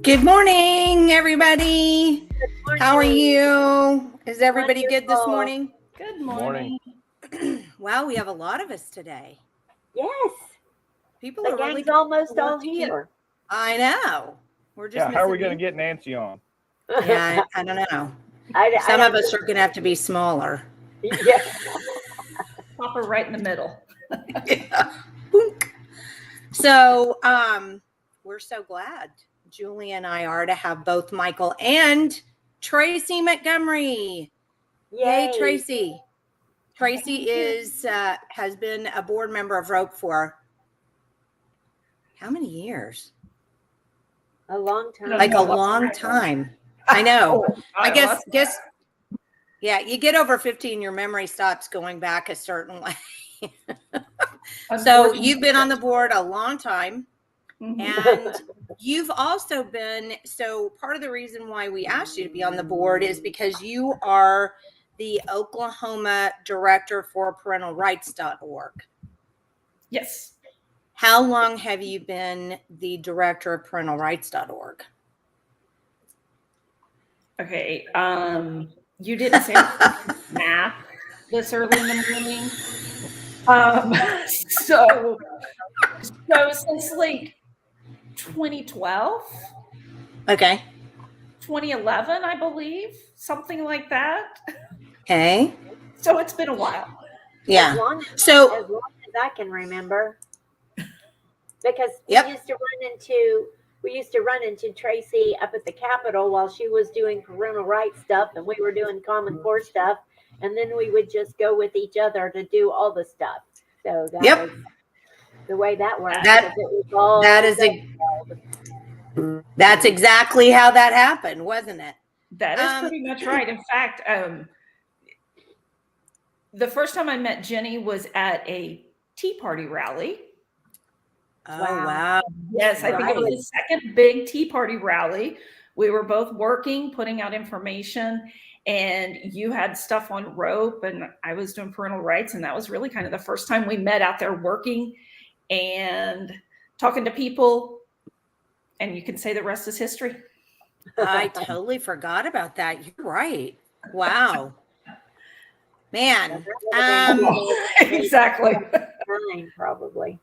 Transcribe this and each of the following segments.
Good morning, everybody. Good morning. How are you? Is everybody good this Wonderful. morning? Good morning. Wow, we have a lot of us today. Yes, People the are really gang's almost all want to get- here. I know. We're just Yeah, how are we missing going to get Nancy on? you. Yeah, I don't know. I Some of don't- us are going to have to be smaller. Yeah. Pop her right in the middle. Yeah. Boonk. So, we're so glad, Julie and I are, to have both Michael and Tracey Montgomery. Yay, Tracey. Tracey has been a board member of Rope for how many years? A long time. Like a long time. I know. I guess, yeah, you get over 15, your memory stops going back a certain way. So you've been on the board a long time. And you've also been, so part of the reason why we asked you to be on the board is because you are the Oklahoma director for parentalrights.org. Yes. How long have you been the director of parentalrights.org? Okay. You didn't say math this early in the morning. So since like 2012, Okay. 2011, I believe, something like that. Okay. So it's been a while. Yeah. As long as I can remember. Because Yep. we used to run into Tracey up at the Capitol while she was doing parental rights stuff and we were doing Common Core stuff. And then we would just go with each other to do all the stuff. So that was the way that worked. That's exactly how that happened, wasn't it? That is pretty much right. In fact, the first time I met Jenny was at a Tea Party rally. Oh, wow. Yes, I think it was the second big Tea Party rally. We were both working, putting out information, and you had stuff on Rope, and I was doing parental rights, and that was really kind of the first time we met out there working and talking to people, and you can say the rest is history. I totally forgot about that. You're right. Wow. Man. Exactly. Probably.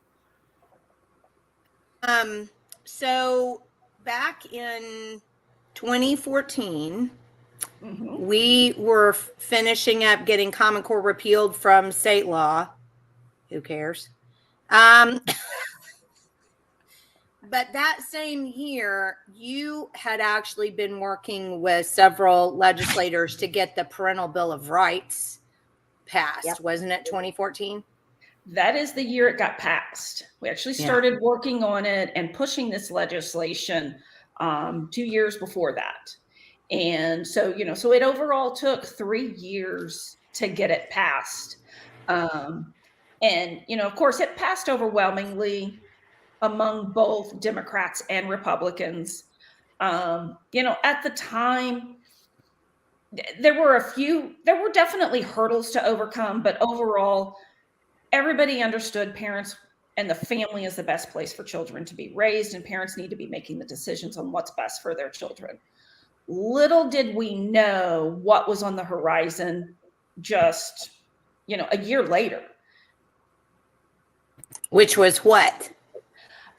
So back in 2014, we were finishing up getting Common Core repealed from state law. Who cares? But that same year, you had actually been working with several legislators to get the Parental Bill of Rights passed. Wasn't it 2014? That is the year it got passed. We actually started working on it and pushing this legislation 2 years before that. And so, so it overall took 3 years to get it passed. And, of course, it passed overwhelmingly among both Democrats and Republicans. At the time, there were definitely hurdles to overcome, but overall, everybody understood parents and the family is the best place for children to be raised, and parents need to be making the decisions on what's best for their children. Little did we know what was on the horizon just, a year later. Which was what?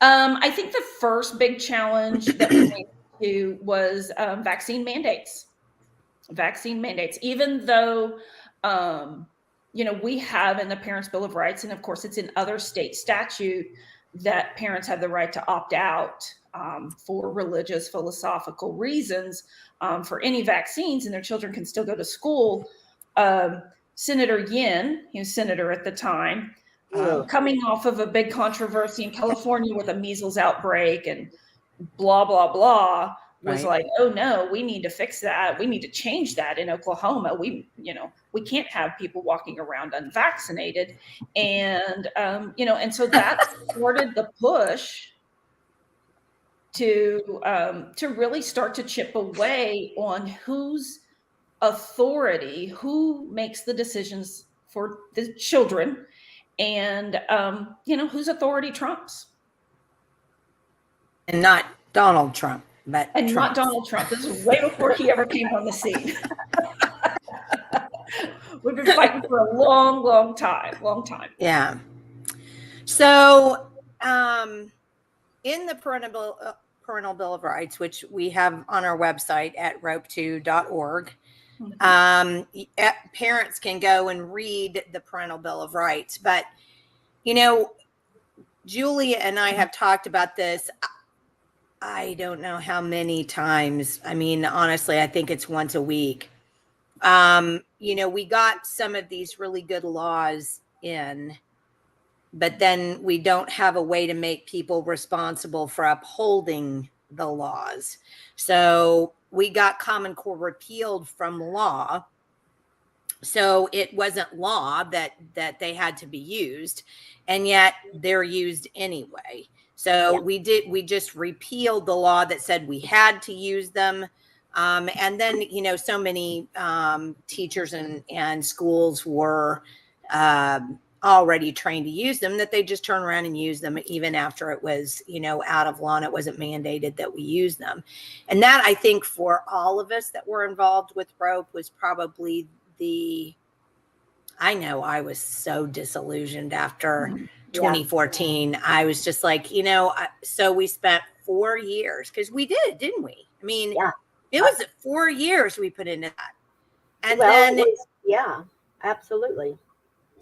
I think the first big challenge that we ran into was vaccine mandates. Even though, we have in the Parents' Bill of Rights, and of course it's in other state statute, that parents have the right to opt out for religious, philosophical reasons for any vaccines, and their children can still go to school. Senator Yin, he was senator at the time, coming off of a big controversy in California with a measles outbreak and blah, blah, blah, was like, oh no, we need to fix that. We need to change that in Oklahoma. We can't have people walking around unvaccinated. And, and so that started the push to really start to chip away on whose authority, who makes the decisions for the children, and whose authority trumps. And not Donald Trump, but not Donald Trump. This is way before he ever came on the scene. We've been fighting for a long, long time. Yeah. So, in the Parental Bill of Rights, which we have on our website at rope2.org, parents can go and read the Parental Bill of Rights. But, Julia and I have talked about this. I don't know how many times. I mean, honestly, I think it's once a week. We got some of these really good laws in, but then we don't have a way to make people responsible for upholding the laws. So we got Common Core repealed from law. So it wasn't law that they had to be used, and yet they're used anyway. So we just repealed the law that said we had to use them. And then, so many teachers and schools were already trained to use them that they just turn around and use them even after it was, out of law and it wasn't mandated that we use them. And that, I think, for all of us that were involved with ROPE was probably I know I was so disillusioned after 2014. I was just like, so we spent 4 years, because we did, didn't we? I mean, it was 4 years we put into that. And then, absolutely.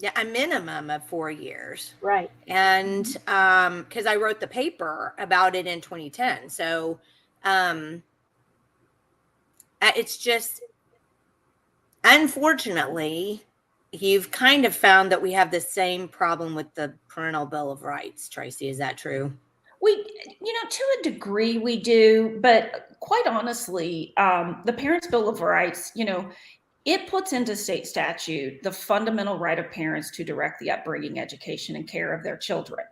Yeah, a minimum of 4 years. Right. And because I wrote the paper about it in 2010. So it's just, unfortunately, you've kind of found that we have the same problem with the Parental Bill of Rights. Tracey, is that true? We, to a degree we do, but quite honestly, the Parents' Bill of Rights, it puts into state statute the fundamental right of parents to direct the upbringing, education, and care of their children.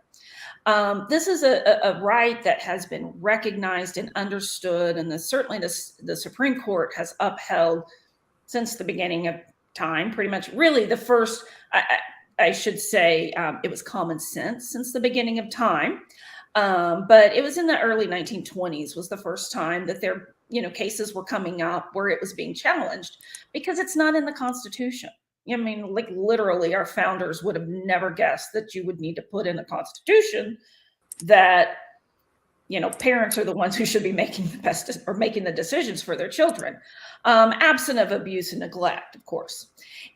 This is a right that has been recognized and understood, and certainly the Supreme Court has upheld since the beginning of time. Pretty much, really, the first, I should say, it was common sense since the beginning of time. But it was in the early 1920s was the first time that there, cases were coming up where it was being challenged, because it's not in the Constitution. I mean, like, literally, our founders would have never guessed that you would need to put in the Constitution that, parents are the ones who should be making the decisions for their children, absent of abuse and neglect, of course.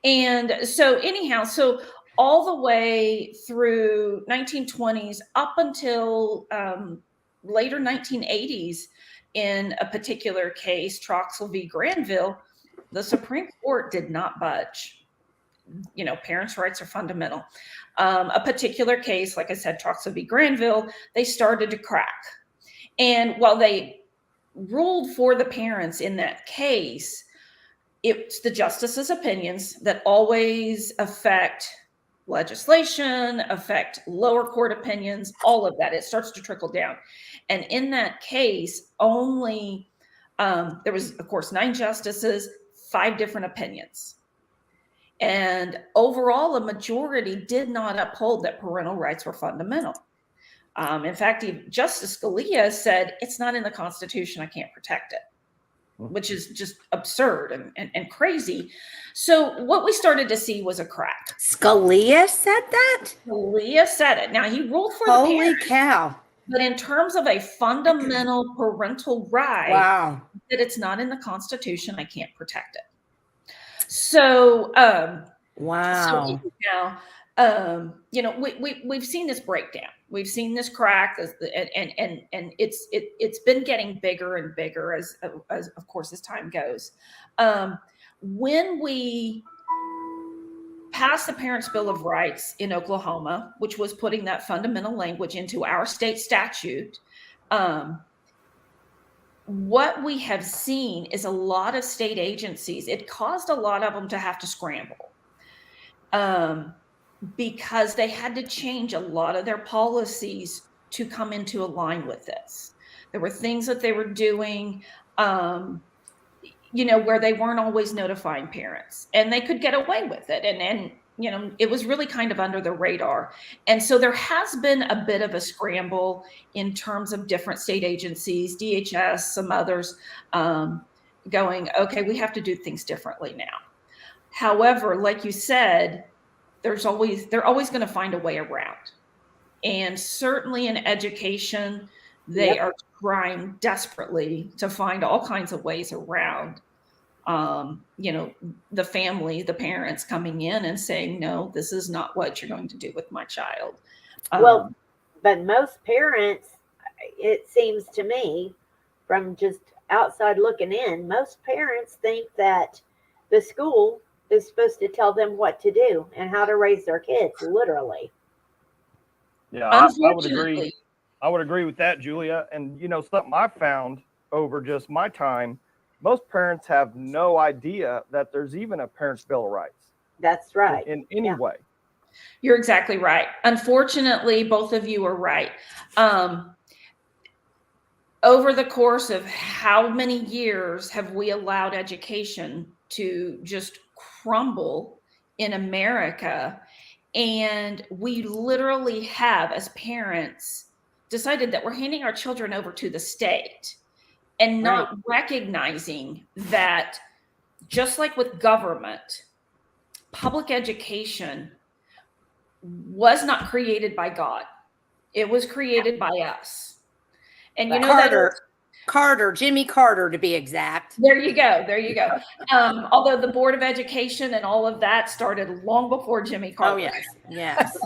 And so anyhow, all the way through 1920s up until later 1980s, in a particular case, Troxel v. Granville, the Supreme Court did not budge. Parents' rights are fundamental. A particular case, like I said, Troxel v. Granville, they started to crack. And while they ruled for the parents in that case, it's the justices' opinions that always affect legislation, affect lower court opinions, all of that. It starts to trickle down. And in that case, only there was, of course, 9 justices, 5 different opinions. And overall, a majority did not uphold that parental rights were fundamental. In fact, Justice Scalia said, it's not in the Constitution, I can't protect it, which is just absurd and crazy. So what we started to see was a crack. Scalia said that? Scalia said it. Now, he ruled for the Holy parents, cow. but in terms of a fundamental parental right, Wow. that it's not in the Constitution, I can't protect it. So, Wow. So now, we've seen this breakdown. We've seen this crack, and it's been getting bigger and bigger as of course as time goes. When we passed the Parents' Bill of Rights in Oklahoma, which was putting that fundamental language into our state statute, what we have seen is a lot of state agencies. It caused a lot of them to have to scramble. Because they had to change a lot of their policies to come into line with this. There were things that they were doing, where they weren't always notifying parents, and they could get away with it. And it was really kind of under the radar. And so there has been a bit of a scramble in terms of different state agencies, DHS, some others, going, okay, we have to do things differently now. However, like you said, they're always going to find a way around. And certainly in education, they are trying desperately to find all kinds of ways around, the family, the parents coming in and saying, no, this is not what you're going to do with my child. Well, but most parents, it seems to me, from just outside looking in, most parents think that the school is supposed to tell them what to do and how to raise their kids, literally. Yeah, I would agree. I would agree with that, Julia. And, something I found over just my time, most parents have no idea that there's even a Parents' Bill of Rights. That's right. In any way. You're exactly right. Unfortunately, both of you are right. Over the course of how many years have we allowed education to just crumble in America? And we literally have, as parents, decided that we're handing our children over to the state and not recognizing that, just like with government, public education was not created by God. It was created by us. And Jimmy Carter, to be exact. There you go. Although the Board of Education and all of that started long before Jimmy Carter. Oh, yes.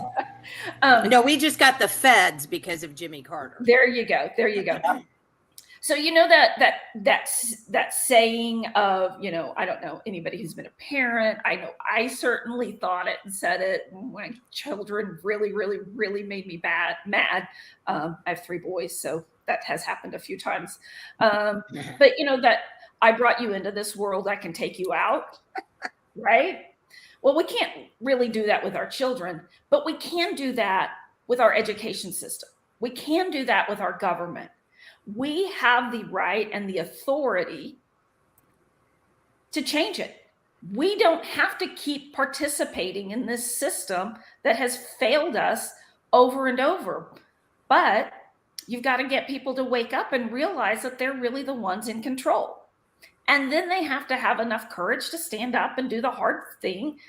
No, we just got the feds because of Jimmy Carter. There you go. So that saying of, I don't know anybody who's been a parent. I know I certainly thought it and said it when my children really, really, really made me mad. I have 3 boys, so that has happened a few times. But that I brought you into this world, I can take you out, right? Well, we can't really do that with our children, but we can do that with our education system. We can do that with our government. We have the right and the authority to change it. We don't have to keep participating in this system that has failed us over and over. But you've got to get people to wake up and realize that they're really the ones in control. And then they have to have enough courage to stand up and do the hard thing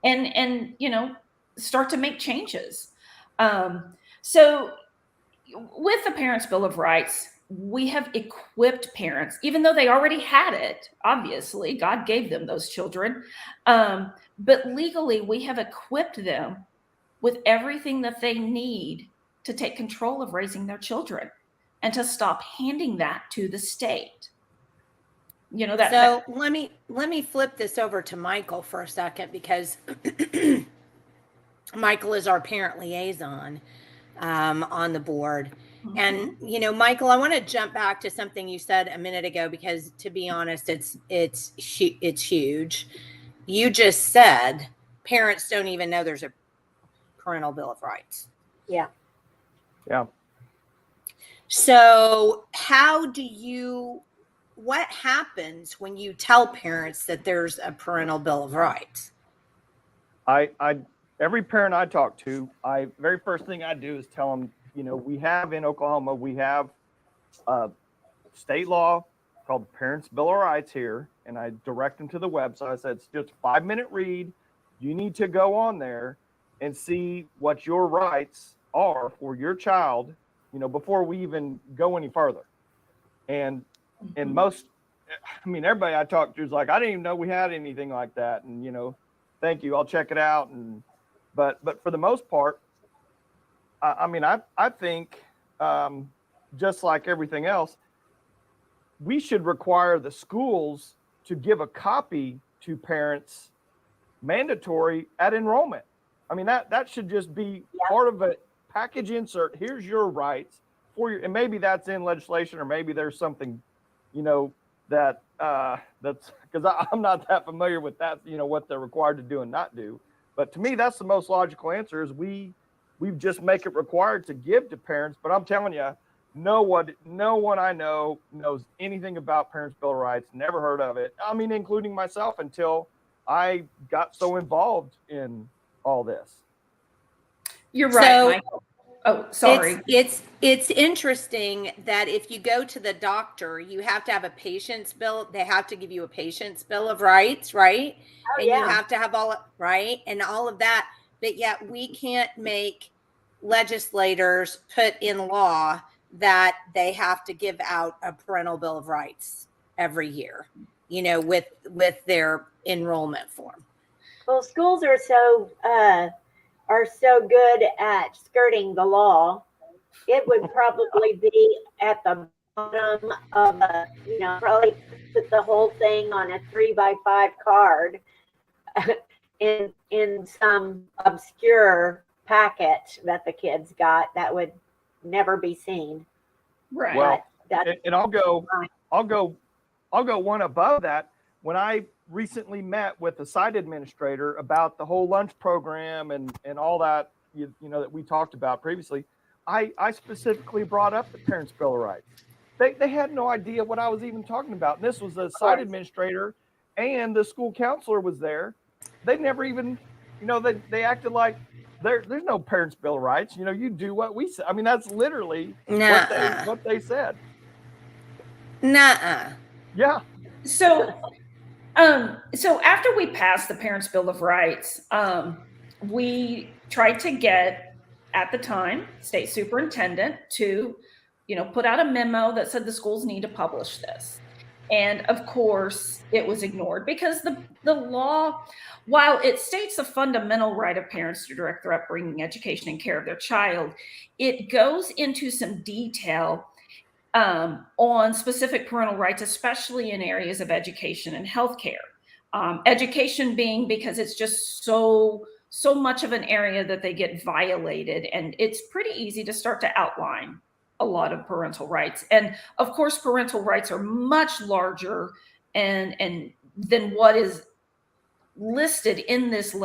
and start to make changes. So with the Parents' Bill of Rights, we have equipped parents, even though they already had it. Obviously, God gave them those children. But legally, we have equipped them with everything that they need to take control of raising their children and to stop handing that to the state. Let me flip this over to Michael for a second, because Michael is our parent liaison on the board. And, Michael, I want to jump back to something you said a minute ago, because to be honest, it's huge. You just said parents don't even know there's a parental bill of rights. Yeah. So what happens when you tell parents that there's a parental bill of rights? Every parent I talk to, very first thing I do is tell them, we have in Oklahoma, we have state law called the Parents' Bill of Rights here, and I direct them to the website. I said, it's just a 5-minute read. You need to go on there and see what your rights are for your child, before we even go any further. And everybody I talked to is like, I didn't even know we had anything like that. And, thank you, I'll check it out. But for the most part, I think just like everything else, we should require the schools to give a copy to parents mandatory at enrollment. That should just be part of a package insert. Here's your rights and maybe that's in legislation, or maybe there's something, that's because I'm not that familiar with that, what they're required to do and not do. But to me, that's the most logical answer is we just make it required to give to parents. But I'm telling you, no one I know knows anything about Parents' Bill of Rights, never heard of it. Including myself, until I got so involved in all this. You're right, Michael. Oh, sorry. It's interesting that if you go to the doctor, you have to have a patient's bill. They have to give you a patient's bill of rights, right? Oh, and you have to have right, and all of that. But yet we can't make legislators put in law that they have to give out a parental bill of rights every year, with their enrollment form. Well, schools are so good at skirting the law. It would probably be at the bottom of probably put the whole thing on a 3x5 card in some obscure packet that the kids got that would never be seen. Right. Well, and I'll go one above that. When I recently met with the site administrator about the whole lunch program and all that, that we talked about previously, I specifically brought up the Parents' Bill of Rights. They had no idea what I was even talking about. And this was the site administrator and the school counselor was there. They never even, they acted like there's no Parents' Bill of Rights. You do what we say. That's literally what they said. Nuh-uh. Yeah. So after we passed the Parents' Bill of Rights, we tried to get, at the time, state superintendent to, put out a memo that said the schools need to publish this. And of course, it was ignored because the law, while it states a fundamental right of parents to direct their upbringing, education, and care of their child, it goes into some detail on specific parental rights, especially in areas of education and healthcare. Education being because it's just so much of an area that they get violated, and it's pretty easy to start to outline a lot of parental rights. And of course, parental rights are much larger and than what is listed in this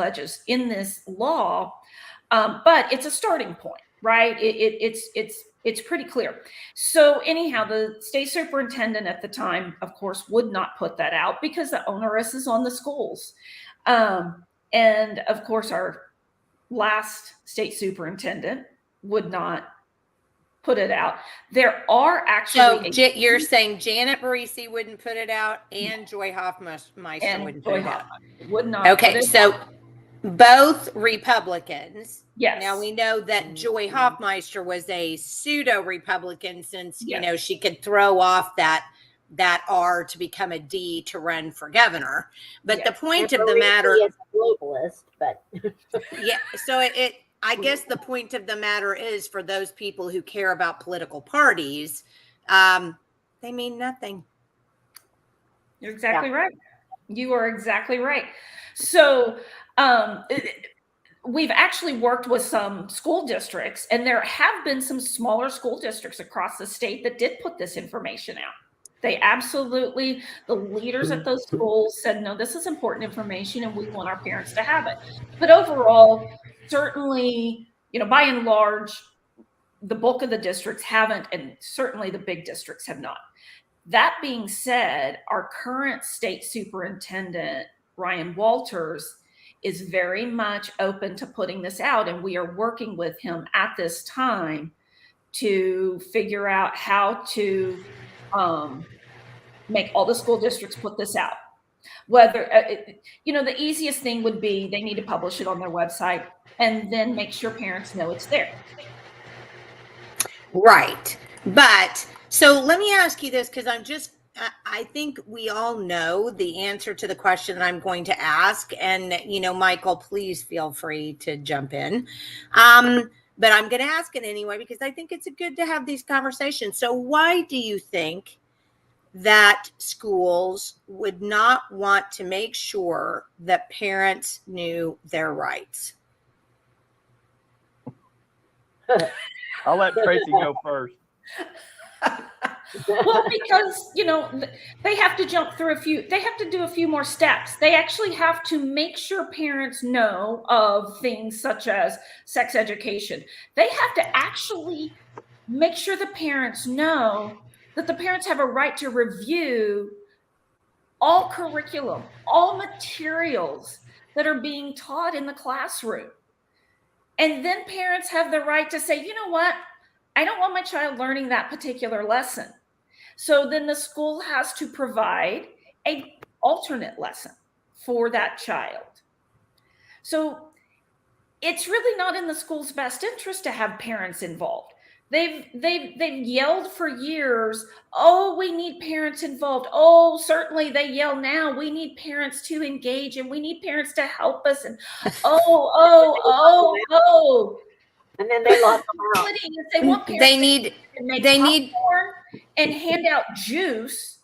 law, but it's a starting point, right? It's pretty clear. So anyhow, the state superintendent at the time, of course, would not put that out because the onus is on the schools. And of course, our last state superintendent would not put it out. There are actually... So you're saying Janet Barisi wouldn't put it out and Joy Hoffmeister wouldn't put it out? Would not. Okay, so both Republicans. Yes. Now we know that Joy Hoffmeister was a pseudo-Republican since, she could throw off that R to become a D to run for governor. But the point of the matter is globalist, but yeah, so I guess the point of the matter is for those people who care about political parties, they mean nothing. You're exactly right. You are exactly right. So we've actually worked with some school districts, and there have been some smaller school districts across the state that did put this information out. They absolutely, the leaders at those schools said, no, this is important information and we want our parents to have it. But overall, certainly, by and large, the bulk of the districts haven't, and certainly the big districts have not. That being said, our current state superintendent, Ryan Walters, is very much open to putting this out, and we are working with him at this time to figure out how to make all the school districts put this out. Whether, the easiest thing would be they need to publish it on their website and then make sure parents know it's there. Right. But so let me ask you this, because I think we all know the answer to the question that I'm going to ask. And, Michael, please feel free to jump in. But I'm going to ask it anyway, because I think it's good to have these conversations. So why do you think that schools would not want to make sure that parents knew their rights? I'll let Tracey go first. Well, because, they have to jump through they have to do a few more steps. They actually have to make sure parents know of things such as sex education. They have to actually make sure the parents know that the parents have a right to review all curriculum, all materials that are being taught in the classroom. And then parents have the right to say, you know what? I don't want my child learning that particular lesson. So then the school has to provide an alternate lesson for that child. So it's really not in the school's best interest to have parents involved. They've yelled for years, oh, we need parents involved. Oh, certainly they yell now, we need parents to engage and we need parents to help us. And oh. And then they lost them out. They want parents They need popcorn and hand out juice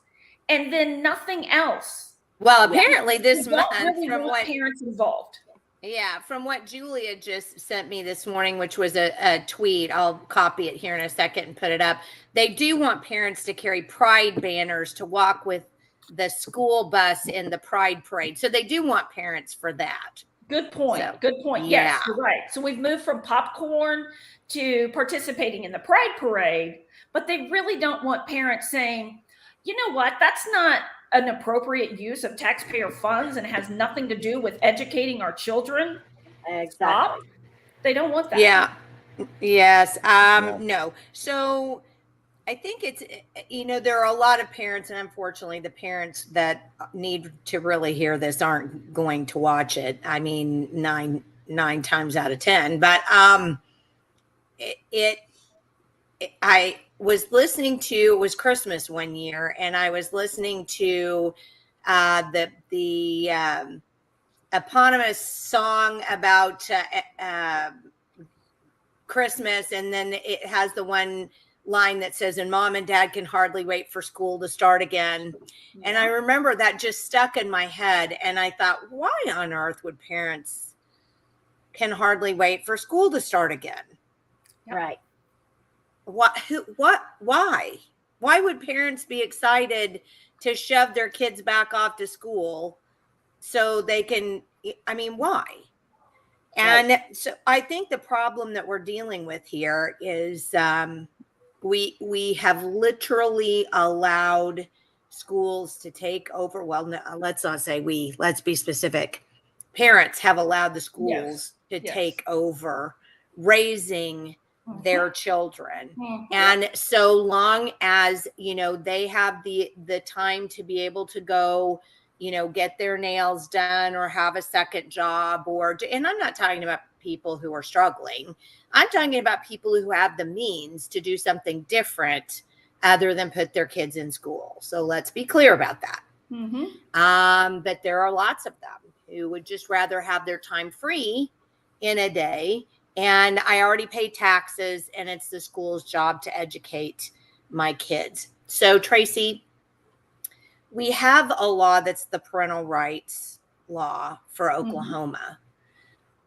and then nothing else. Well, apparently this They don't month, really from want what parents involved. Yeah, from what Julia just sent me this morning, which was a tweet, I'll copy it here in a second and put it up. They do want parents to carry pride banners to walk with the school bus in the pride parade. So they do want parents for that. Good point. So, Good point. yeah. Yes, you're right. So we've moved from popcorn to participating in the pride parade, but they really don't want parents saying, you know what, that's not an appropriate use of taxpayer funds and has nothing to do with educating our children. Exactly. Stop. They don't want that. Yeah. Yes. No. So I think it's, there are a lot of parents, and unfortunately the parents that need to really hear this aren't going to watch it. I mean, nine times out of 10, but I was listening to, it was Christmas one year, and I was listening to the eponymous song about Christmas, and then it has the one line that says, and mom and dad can hardly wait for school to start again. And I remember that just stuck in my head, and I thought, why on earth would parents can hardly wait for school to start again? Right. Why would parents be excited to shove their kids back off to school so they can, why? And so I think the problem that we're dealing with here is we have literally allowed schools to take over. Well, no, let's not say we, let's be specific. Parents have allowed the schools to take over raising their children. And so long as, they have the time to be able to go, get their nails done or have a second job, and I'm not talking about people who are struggling. I'm talking about people who have the means to do something different other than put their kids in school. So let's be clear about that. But there are lots of them who would just rather have their time free in a day. And I already pay taxes, and it's the school's job to educate my kids. So, Tracey, we have a law that's the parental rights law for Oklahoma.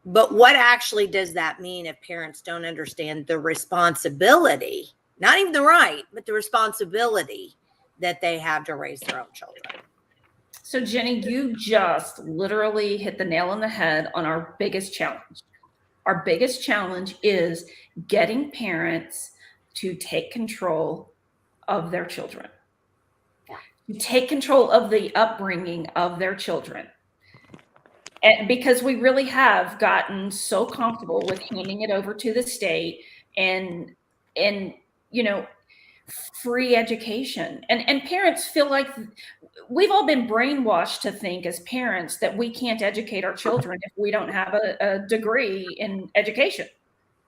But what actually does that mean if parents don't understand the responsibility, not even the right, but the responsibility that they have to raise their own children? So, Jenny, you just literally hit the nail on the head on our biggest challenge. Our biggest challenge is getting parents to take control of their children, to take control of the upbringing of their children. And because we really have gotten so comfortable with handing it over to the state and free education. And parents feel like we've all been brainwashed to think as parents that we can't educate our children if we don't have a degree in education,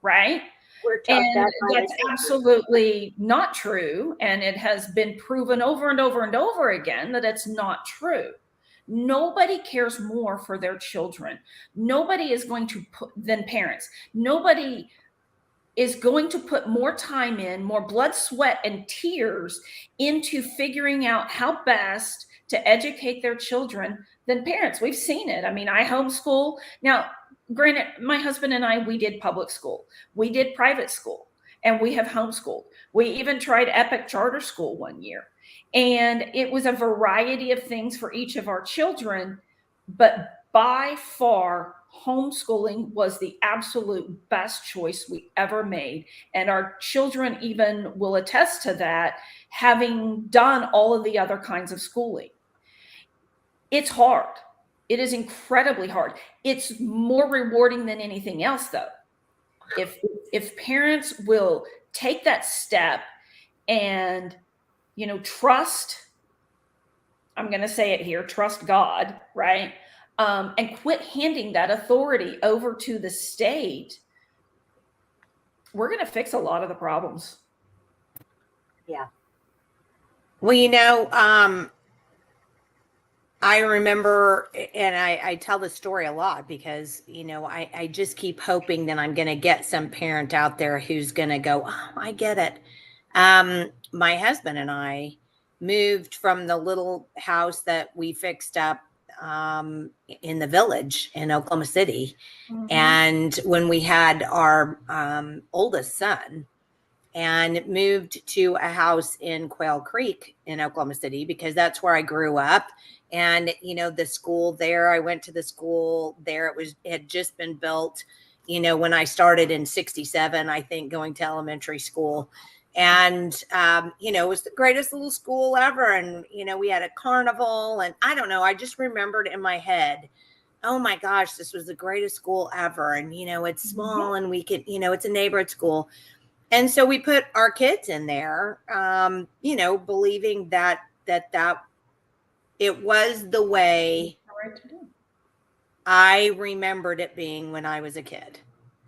right? We're taught And that by that's the teachers. absolutely not true. And it has been proven over and over and over again that it's not true. Nobody cares more for their children. Nobody is going to put than parents. Nobody is going to put more time in, more blood, sweat, and tears into figuring out how best to educate their children than parents. We've seen it. I mean, I homeschool. Now, granted, my husband and I, we did public school. We did private school, and we have homeschooled. We even tried Epic Charter School one year. And it was a variety of things for each of our children, but by far, homeschooling was the absolute best choice we ever made. And our children even will attest to that, having done all of the other kinds of schooling. It's hard. It is incredibly hard. It's more rewarding than anything else, though. If parents will take that step and, trust, I'm going to say it here, trust God, right? And quit handing that authority over to the state, we're going to fix a lot of the problems. Yeah. Well, I remember, and I tell this story a lot because, I just keep hoping that I'm going to get some parent out there who's going to go, oh, I get it. My husband and I moved from the little house that we fixed up in the village in Oklahoma City. Mm-hmm. And when we had our oldest son, and moved to a house in Quail Creek in Oklahoma City because that's where I grew up. And, the school there, I went to the school there. It had just been built, when I started in 67, I think, going to elementary school. And, it was the greatest little school ever. And, we had a carnival, and I don't know, I just remembered in my head, oh my gosh, this was the greatest school ever. And, it's small and we could, it's a neighborhood school. And so we put our kids in there, believing that it was the way I remembered it being when I was a kid.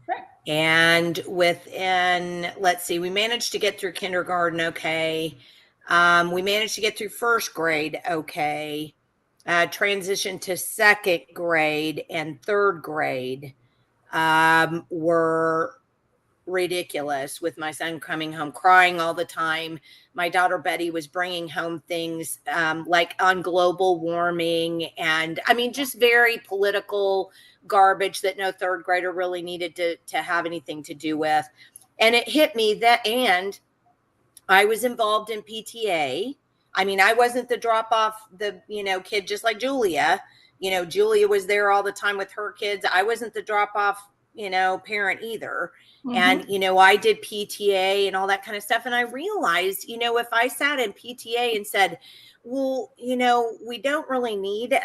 Right. And within, we managed to get through kindergarten okay. We managed to get through first grade okay. Transition to second grade and third grade were ridiculous, with my son coming home crying all the time. My daughter Betty was bringing home things like on global warming and just very political garbage that no third grader really needed to have anything to do with. And it hit me that, and I was involved in PTA. I wasn't the drop off the kid, just like Julia. Julia was there all the time with her kids. I wasn't the drop off parent either. Mm-hmm. And, I did PTA and all that kind of stuff. And I realized, if I sat in PTA and said, well, we don't really need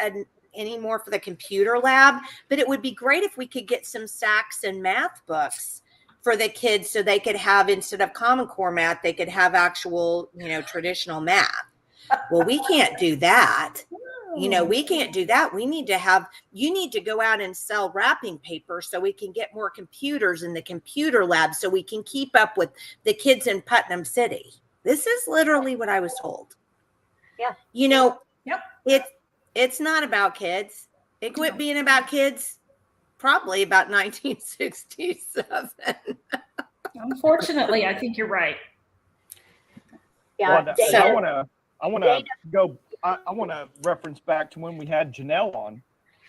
any more for the computer lab, but it would be great if we could get some SACs and math books for the kids so they could have, instead of Common Core math, they could have actual, traditional math. Well, we can't do that. We can't do that. You need to go out and sell wrapping paper so we can get more computers in the computer lab so we can keep up with the kids in Putnam City. This is literally what I was told. Yeah. Yep. It's not about kids. It quit being about kids probably about 1967. Unfortunately, I think you're right. Yeah. Well, I want to go. I want to reference back to when we had Janelle on,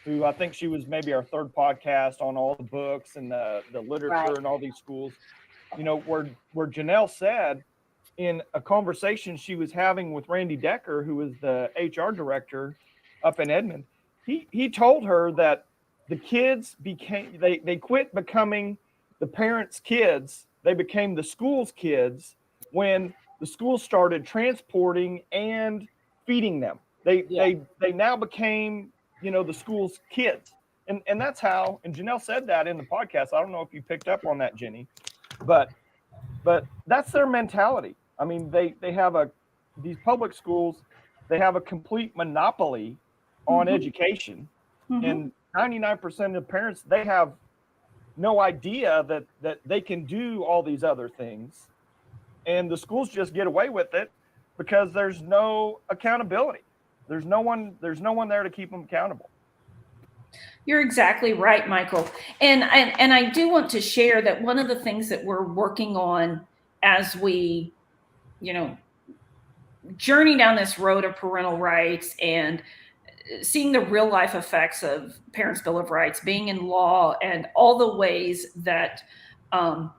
who I think she was maybe our third podcast on all the books and the literature and all these schools. Where Janelle said in a conversation she was having with Randy Decker, who was the HR director up in Edmond, he told her that the kids they quit becoming the parents' kids. They became the school's kids when the school started transporting and feeding them. They now became, the school's kids. And that's how, and Janelle said that in the podcast. I don't know if you picked up on that, Jenny, but that's their mentality. I mean, they have these public schools, they have a complete monopoly on education. And 99% of parents, they have no idea that they can do all these other things. And the schools just get away with it because there's no accountability. There's no one there to keep them accountable. You're exactly right, Michael. And I do want to share that one of the things that we're working on as we, journey down this road of parental rights and seeing the real life effects of Parents' Bill of Rights, being in law, and all the ways that, I'll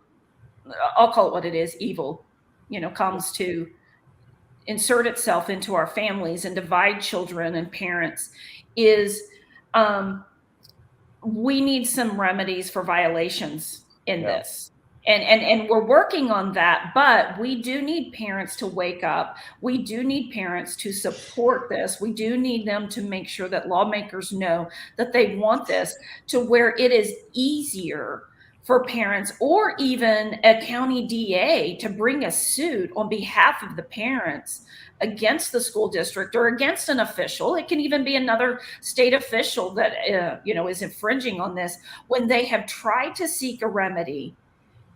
call it what it is, evil, comes to insert itself into our families and divide children and parents, is we need some remedies for violations in this. And we're working on that, but we do need parents to wake up. We do need parents to support this. We do need them to make sure that lawmakers know that they want this to where it is easier for parents or even a county DA to bring a suit on behalf of the parents against the school district or against an official. It can even be another state official that is infringing on this when they have tried to seek a remedy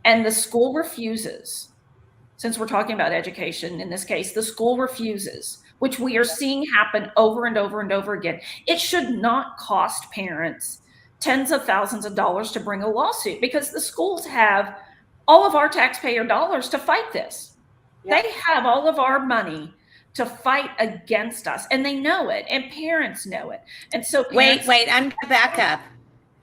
and the school refuses. Since we're talking about education in this case, the school refuses, which we are seeing happen over and over and over again. It should not cost parents tens of thousands of dollars to bring a lawsuit because the schools have all of our taxpayer dollars to fight this. Yep. They have all of our money to fight against us, and they know it, and parents know it. And so wait, I'm gonna back up.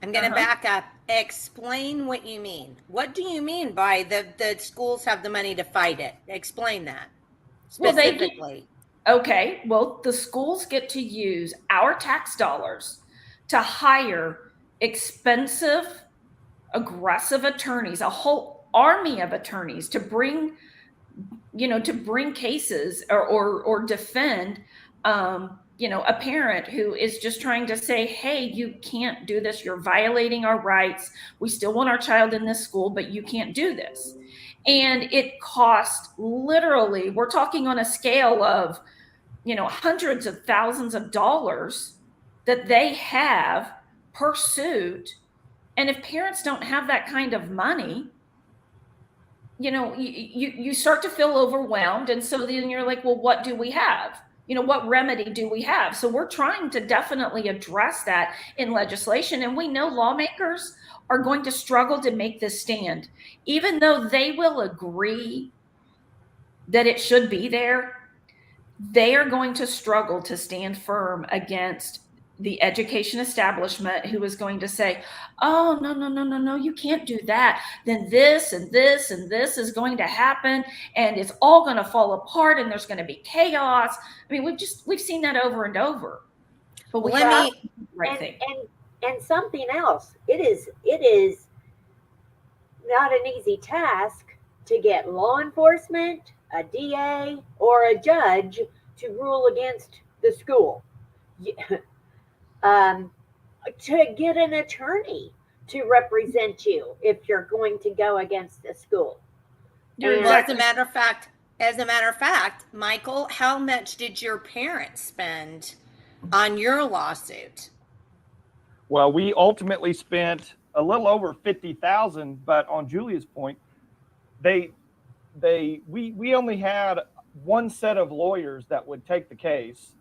Back up. Explain what you mean. What do you mean by the schools have the money to fight it? Explain that specifically. Well, the schools get to use our tax dollars to hire expensive, aggressive attorneys, a whole army of attorneys to bring cases or defend, a parent who is just trying to say, hey, you can't do this. You're violating our rights. We still want our child in this school, but you can't do this. And it costs literally, we're talking on a scale of, hundreds of thousands of dollars that they have per suit. And if parents don't have that kind of money, you start to feel overwhelmed. And so then you're like, well, what do we have? What remedy do we have? So we're trying to definitely address that in legislation. And we know lawmakers are going to struggle to make this stand, even though they will agree that it should be there. They are going to struggle to stand firm against the education establishment who is going to say, oh, no, you can't do that. Then this and this and this is going to happen and it's all going to fall apart and there's going to be chaos. I mean, we've seen that over and over. But we have the right thing. And something else, it is not an easy task to get law enforcement, a DA, or a judge to rule against the school. To get an attorney to represent you if you're going to go against the school. Well, as a matter of fact, Michael, how much did your parents spend on your lawsuit? Well, we ultimately spent a little over $50,000, but on Julia's point, we only had one set of lawyers that would take the case.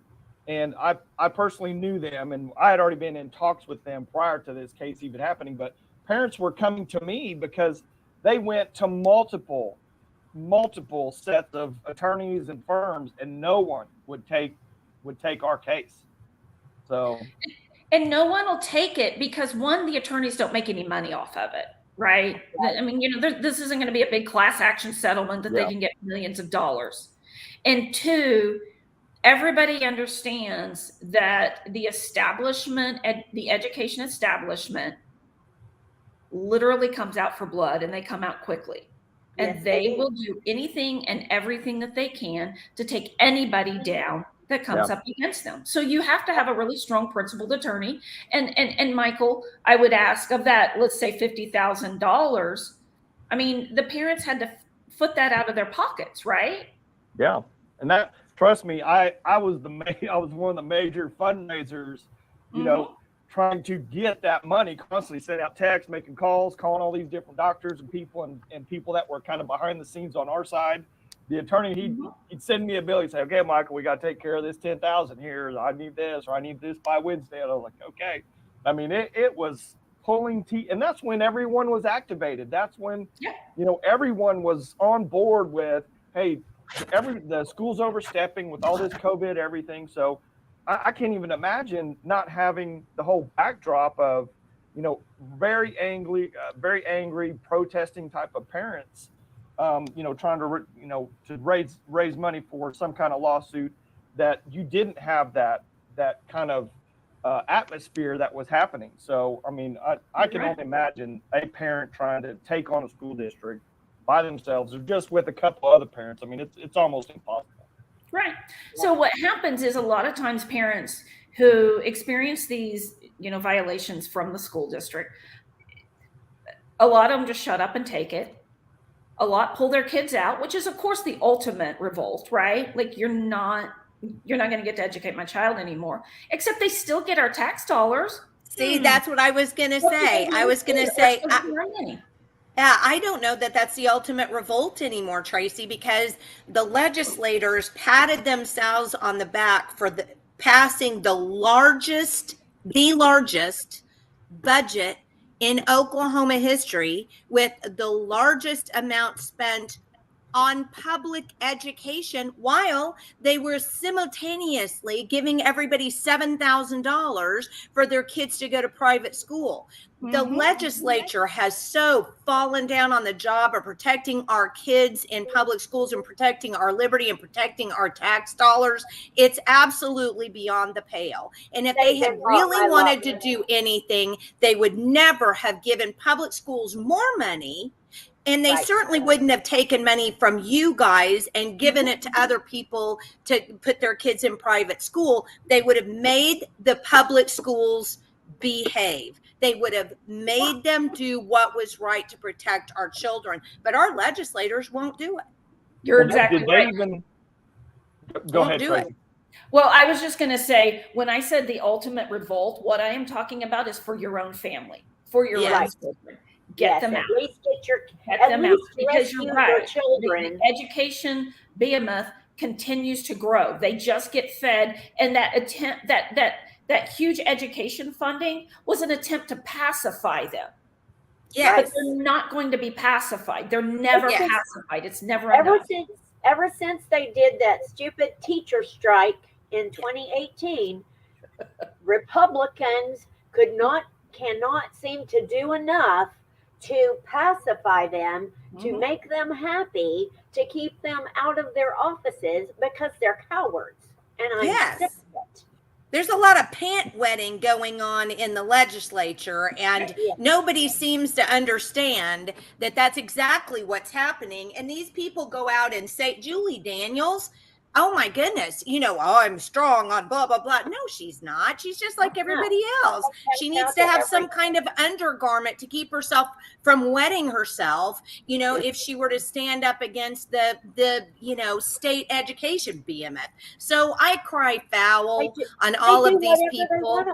And I personally knew them, and I had already been in talks with them prior to this case even happening. But parents were coming to me because they went to multiple sets of attorneys and firms, and no one would take our case. So, and no one will take it because one, the attorneys don't make any money off of it, right? I mean, this isn't going to be a big class action settlement that they can get millions of dollars. And two, everybody understands that the establishment, the education establishment, literally comes out for blood, and they come out quickly. And they will do anything and everything that they can to take anybody down that comes up against them. So you have to have a really strong principled attorney. And Michael, I would ask, of that, let's say $50,000, I mean, the parents had to foot that out of their pockets, right? Yeah. And that, trust me, I was one of the major fundraisers, you know, trying to get that money, constantly sending out texts, making calls, calling all these different doctors and people and people that were kind of behind the scenes on our side. The attorney, he'd send me a bill. He'd say, okay, Michael, we got to take care of this 10,000 here. I need this, or I need this by Wednesday. And I was like, okay. I mean, it was pulling teeth. And that's when everyone was activated. That's when, you know, everyone was on board with, hey, the school's overstepping with all this COVID, everything. So I can't even imagine not having the whole backdrop of, you know, very angry protesting type of parents, you know, trying to, you know, to raise money for some kind of lawsuit, that you didn't have that kind of atmosphere that was happening. So, I mean, I can only imagine a parent trying to take on a school district by themselves or just with a couple other parents. I mean, it's almost impossible. Right. So what happens is a lot of times parents who experience these, you know, violations from the school district, a lot of them just shut up and take it. A lot pull their kids out, which is of course the ultimate revolt, right? Like you're not going to get to educate my child anymore, except they still get our tax dollars. See, that's what I was going to say. I was going to say, I don't know that that's the ultimate revolt anymore, Tracey, because the legislators patted themselves on the back for passing the largest budget in Oklahoma history, with the largest amount spent on public education, while they were simultaneously giving everybody $7,000 for their kids to go to private school. The legislature has so fallen down on the job of protecting our kids in public schools and protecting our liberty and protecting our tax dollars. It's absolutely beyond the pale. And if they had really wanted to do anything, they would never have given public schools more money. And they certainly wouldn't have taken money from you guys and given it to other people to put their kids in private school. They would have made the public schools behave. They would have made them do what was right to protect our children. But our legislators won't do it. You're exactly right. Go ahead, Tracey. Well, I was just going to say, when I said the ultimate revolt, what I am talking about is for your own family, for your own children. Get them out. At least get them out, because you're right. Children. The education behemoth continues to grow. They just get fed, and that attempt, that huge education funding was an attempt to pacify them. Yes. But they're not going to be pacified. They're never pacified. It's never enough. Ever since they did that stupid teacher strike in 2018, Republicans cannot seem to do enough to pacify them, to make them happy, to keep them out of their offices, because they're cowards. And I'm sick of it. There's a lot of pant wetting going on in the legislature, and nobody seems to understand that that's exactly what's happening. And these people go out and say, Julie Daniels, oh my goodness, you know, I'm strong on blah, blah, blah. No, she's not. She's just like everybody else. She needs to have some kind of undergarment to keep herself from wetting herself, you know, if she were to stand up against the you know, state education behemoth. So I cry foul on all of these people.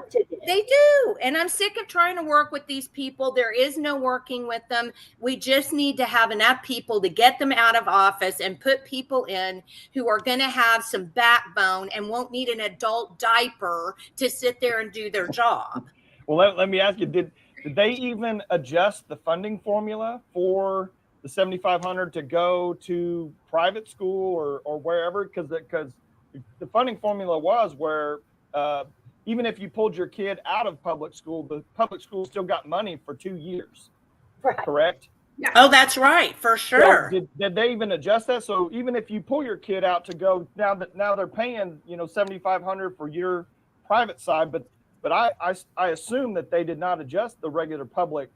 They do. And I'm sick of trying to work with these people. There is no working with them. We just need to have enough people to get them out of office and put people in who are going to have some backbone and won't need an adult diaper to sit there and do their job. Well, let me ask you, did they even adjust the funding formula for the $7,500 to go to private school or wherever? Because the funding formula was where even if you pulled your kid out of public school, the public school still got money for 2 years, correct? Yeah. Oh, that's right, for sure. So did they even adjust that? So even if you pull your kid out to go, now they're paying, you know, $7,500 for your private side, but I assume that they did not adjust the regular public,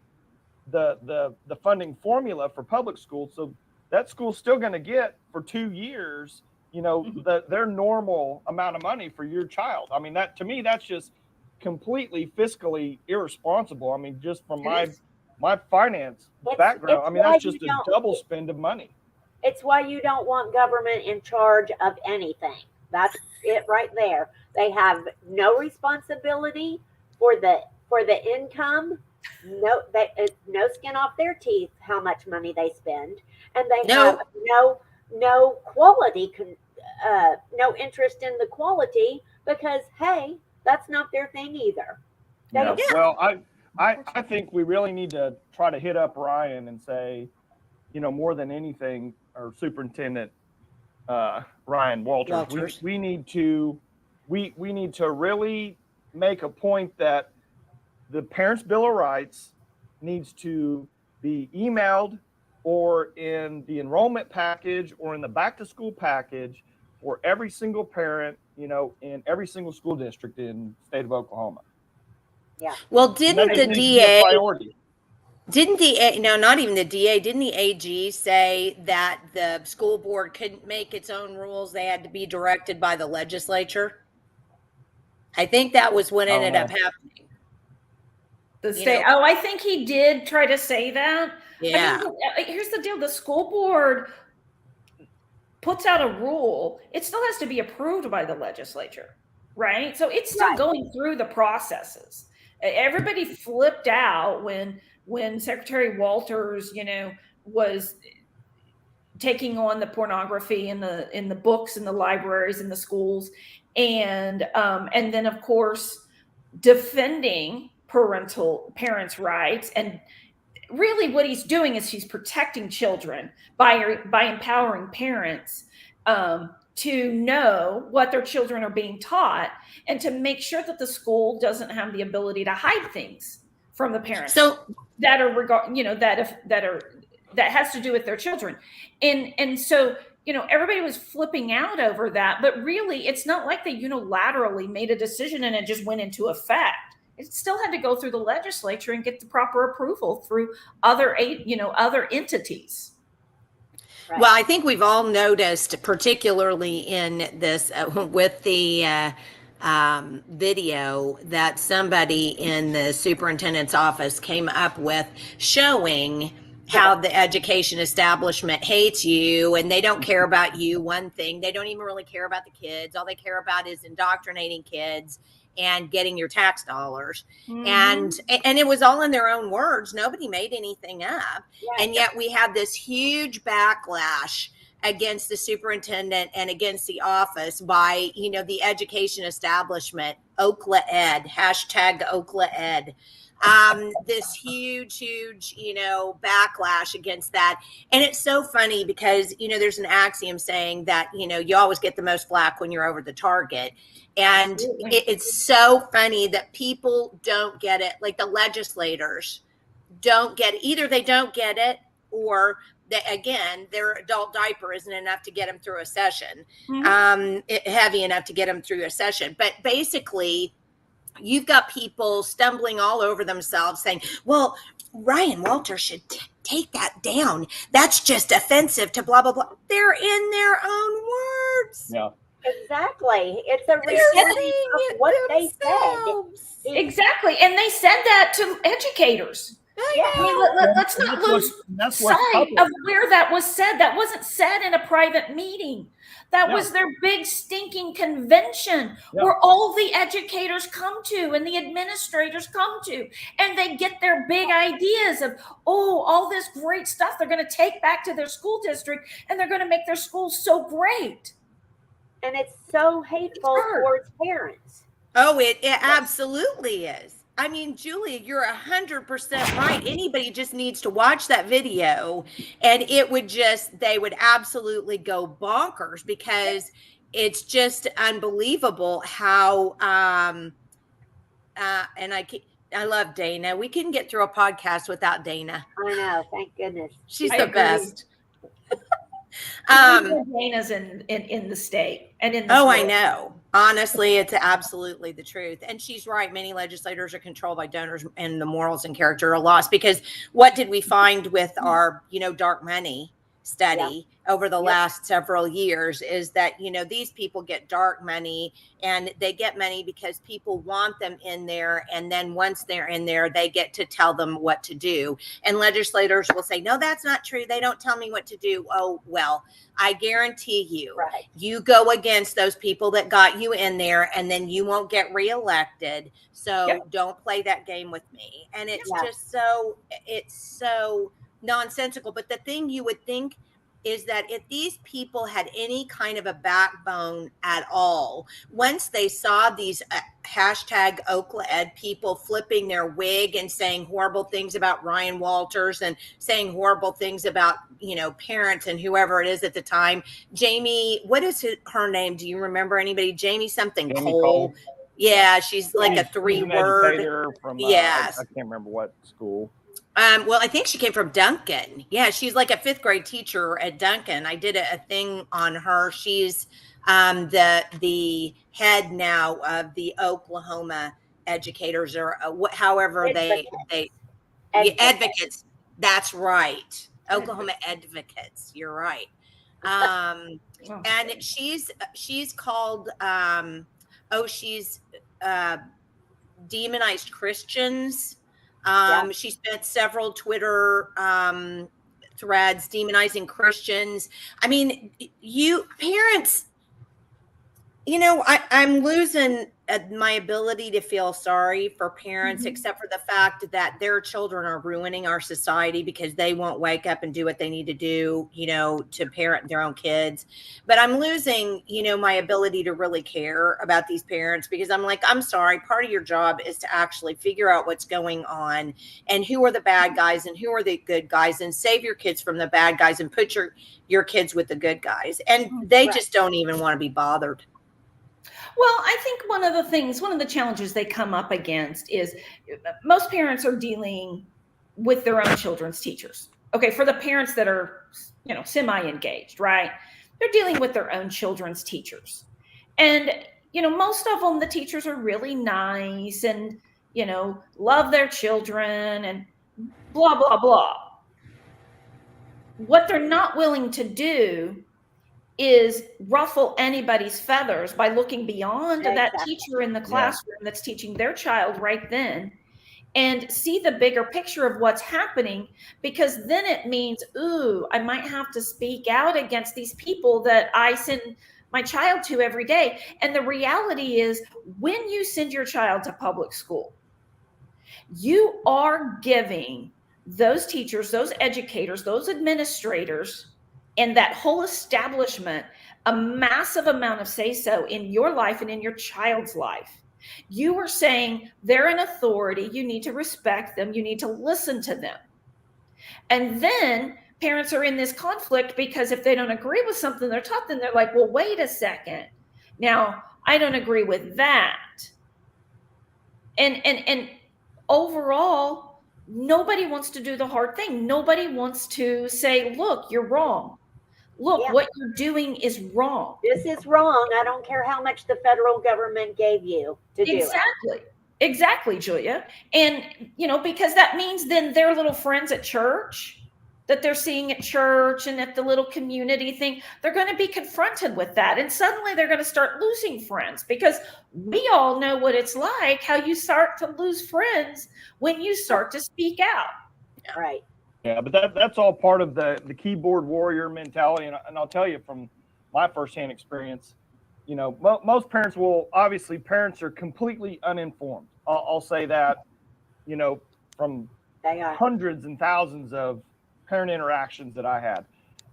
the funding formula for public schools. So that school's still going to get for 2 years, you know, their normal amount of money for your child. I mean, that to me, that's just completely fiscally irresponsible. I mean, just from my finance background, I mean, that's just a double spend of money. It's why you don't want government in charge of anything. That's it right there. They have no responsibility for the income. No, no skin off their teeth how much money they spend, and they have no quality, no interest in the quality, because hey, that's not their thing either. Well, I think we really need to try to hit up Ryan and say, you know, more than anything, or Superintendent Ryan Walters. We need to really make a point that the Parents' Bill of Rights needs to be emailed or in the enrollment package or in the back to school package for every single parent, you know, in every single school district in the state of Oklahoma. Yeah. Well, didn't the DA, no, not even the DA, didn't the AG say that the school board couldn't make its own rules? They had to be directed by the legislature. I think that was what ended up happening. The state. I think he did try to say that. Yeah. I mean, here's the deal. The school board puts out a rule. It still has to be approved by the legislature, right? So it's still going through the processes. Everybody flipped out when Secretary Walters, you know, was taking on the pornography in the books in the libraries in the schools, and then of course defending parents' rights. And really what he's doing is he's protecting children by empowering parents to know what their children are being taught and to make sure that the school doesn't have the ability to hide things from the parents. So that are that has to do with their children. And so, you know, everybody was flipping out over that, but really it's not like they unilaterally made a decision and it just went into effect. It still had to go through the legislature and get the proper approval through other entities. Right. Well, I think we've all noticed, particularly in this with the video that somebody in the superintendent's office came up with, showing how the education establishment hates you and they don't care about you. One thing, they don't even really care about the kids. All they care about is indoctrinating kids and getting your tax dollars. And it was all in their own words. Nobody made anything up. And yet we had this huge backlash against the superintendent and against the office by, you know, the education establishment, Okla Ed, hashtag Okla Ed. This huge, you know, backlash against that. And it's so funny because, you know, there's an axiom saying that, you know, you always get the most flack when you're over the target. And it's so funny that people don't get it. Like the legislators don't get it. Either they don't get it, or again, their adult diaper isn't enough to get them through a session, heavy enough to get them through a session. But basically, you've got people stumbling all over themselves saying, well, Ryan Walters should take that down. That's just offensive to blah, blah, blah. They're in their own words. Yeah. Exactly. It's a recording of what they said. Exactly. And they said that to educators. I mean, let's not lose sight of where that was said. That wasn't said in a private meeting. That was their big stinking convention where all the educators come to and the administrators come to, and they get their big ideas of, all this great stuff they're going to take back to their school district, and they're going to make their school so great. And it's so hateful towards parents. Oh, it absolutely is. I mean, Julia, you're 100% right. Anybody just needs to watch that video and they would absolutely go bonkers, because it's just unbelievable how, and I love Dana. We couldn't get through a podcast without Dana. I know. Thank goodness. She's the best. Dana's in the state and in the world. I know. Honestly, it's absolutely the truth. And she's right. Many legislators are controlled by donors, and the morals and character are lost, because what did we find with our, you know, dark money? study over the last several years is that, you know, these people get dark money, and they get money because people want them in there. And then once they're in there, they get to tell them what to do. And legislators will say, no, that's not true. They don't tell me what to do. Oh, well, I guarantee you, you go against those people that got you in there, and then you won't get reelected. So don't play that game with me. And it's just it's so nonsensical. But the thing you would think is that if these people had any kind of a backbone at all, once they saw these hashtag Oakland people flipping their wig and saying horrible things about Ryan Walters and saying horrible things about, you know, parents and whoever it is at the time, Jamie, what is her name? Do you remember anybody? Jamie something Cole. Yeah, she's like a 3-word. From, yes. I can't remember what school. Well, I think she came from Duncan. Yeah, she's like a 5th grade teacher at Duncan. I did a thing on her. She's the head now of the Oklahoma educators, or however they advocates. That's right, Oklahoma advocates. You're right. And she's called she's demonized Christians. She spent several Twitter threads demonizing Christians. I mean, you parents, you know, I'm losing my ability to feel sorry for parents, except for the fact that their children are ruining our society because they won't wake up and do what they need to do, you know, to parent their own kids. But I'm losing, you know, my ability to really care about these parents, because I'm like, I'm sorry, part of your job is to actually figure out what's going on and who are the bad guys and who are the good guys, and save your kids from the bad guys and put your kids with the good guys. And they just don't even want to be bothered. Well, I think one of the challenges they come up against is most parents are dealing with their own children's teachers. Okay, for the parents that are, you know, semi-engaged, right? They're dealing with their own children's teachers. And, you know, most of them, the teachers are really nice and, you know, love their children and blah, blah, blah. What they're not willing to do is ruffle anybody's feathers by looking beyond that teacher in the classroom that's teaching their child right then, and see the bigger picture of what's happening, because then it means, ooh, I might have to speak out against these people that I send my child to every day. And the reality is, when you send your child to public school, you are giving those teachers, those educators, those administrators, and that whole establishment a massive amount of say-so in your life and in your child's life. You are saying they're an authority. You need to respect them. You need to listen to them. And then parents are in this conflict, because if they don't agree with something they're taught, then they're like, well, wait a second. Now, I don't agree with that. And overall, nobody wants to do the hard thing. Nobody wants to say, look, you're wrong. Look, what you're doing is wrong. This is wrong. I don't care how much the federal government gave you to do it. Exactly, Julia. And, you know, because that means then their little friends at church that they're seeing at church and at the little community thing, they're going to be confronted with that. And suddenly they're going to start losing friends, because we all know what it's like, how you start to lose friends when you start to speak out. Right. Yeah, but that's all part of the keyboard warrior mentality. And I'll tell you from my firsthand experience, you know, most parents parents are completely uninformed. I'll say that, you know, from hundreds and thousands of parent interactions that I had.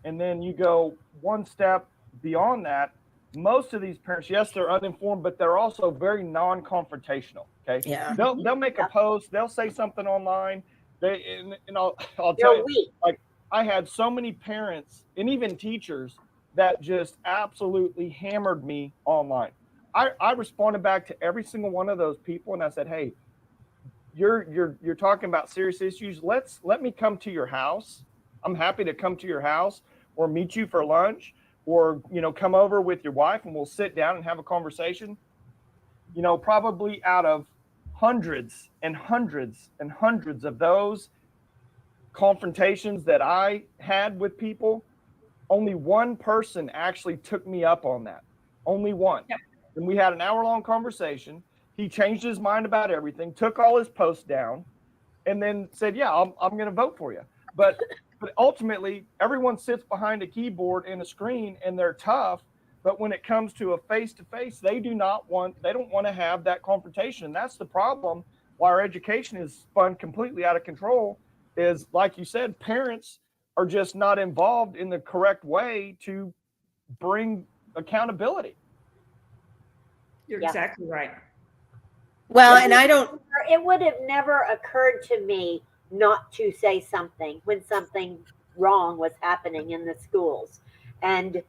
And then you go one step beyond that. Most of these parents, yes, they're uninformed, but they're also very non-confrontational. Okay. Yeah. They'll make a post, they'll say something online. And I'll tell you, like, I had so many parents and even teachers that just absolutely hammered me online. I responded back to every single one of those people, and I said, hey, you're talking about serious issues. Let me come to your house. I'm happy to come to your house or meet you for lunch, or, you know, come over with your wife and we'll sit down and have a conversation. You know, probably out of hundreds and hundreds and hundreds of those confrontations that I had with people, only one person actually took me up on that. Only one. Yep. And we had an hour-long conversation. He changed his mind about everything, took all his posts down, and then said, yeah, I'm going to vote for you. But ultimately, everyone sits behind a keyboard and a screen, and they're tough. But when it comes to a face-to-face, they don't want to have that confrontation. That's the problem. Why our education is spun completely out of control is, like you said, parents are just not involved in the correct way to bring accountability. You're exactly right. Well, and I don't. It would have never occurred to me not to say something when something wrong was happening in the schools. And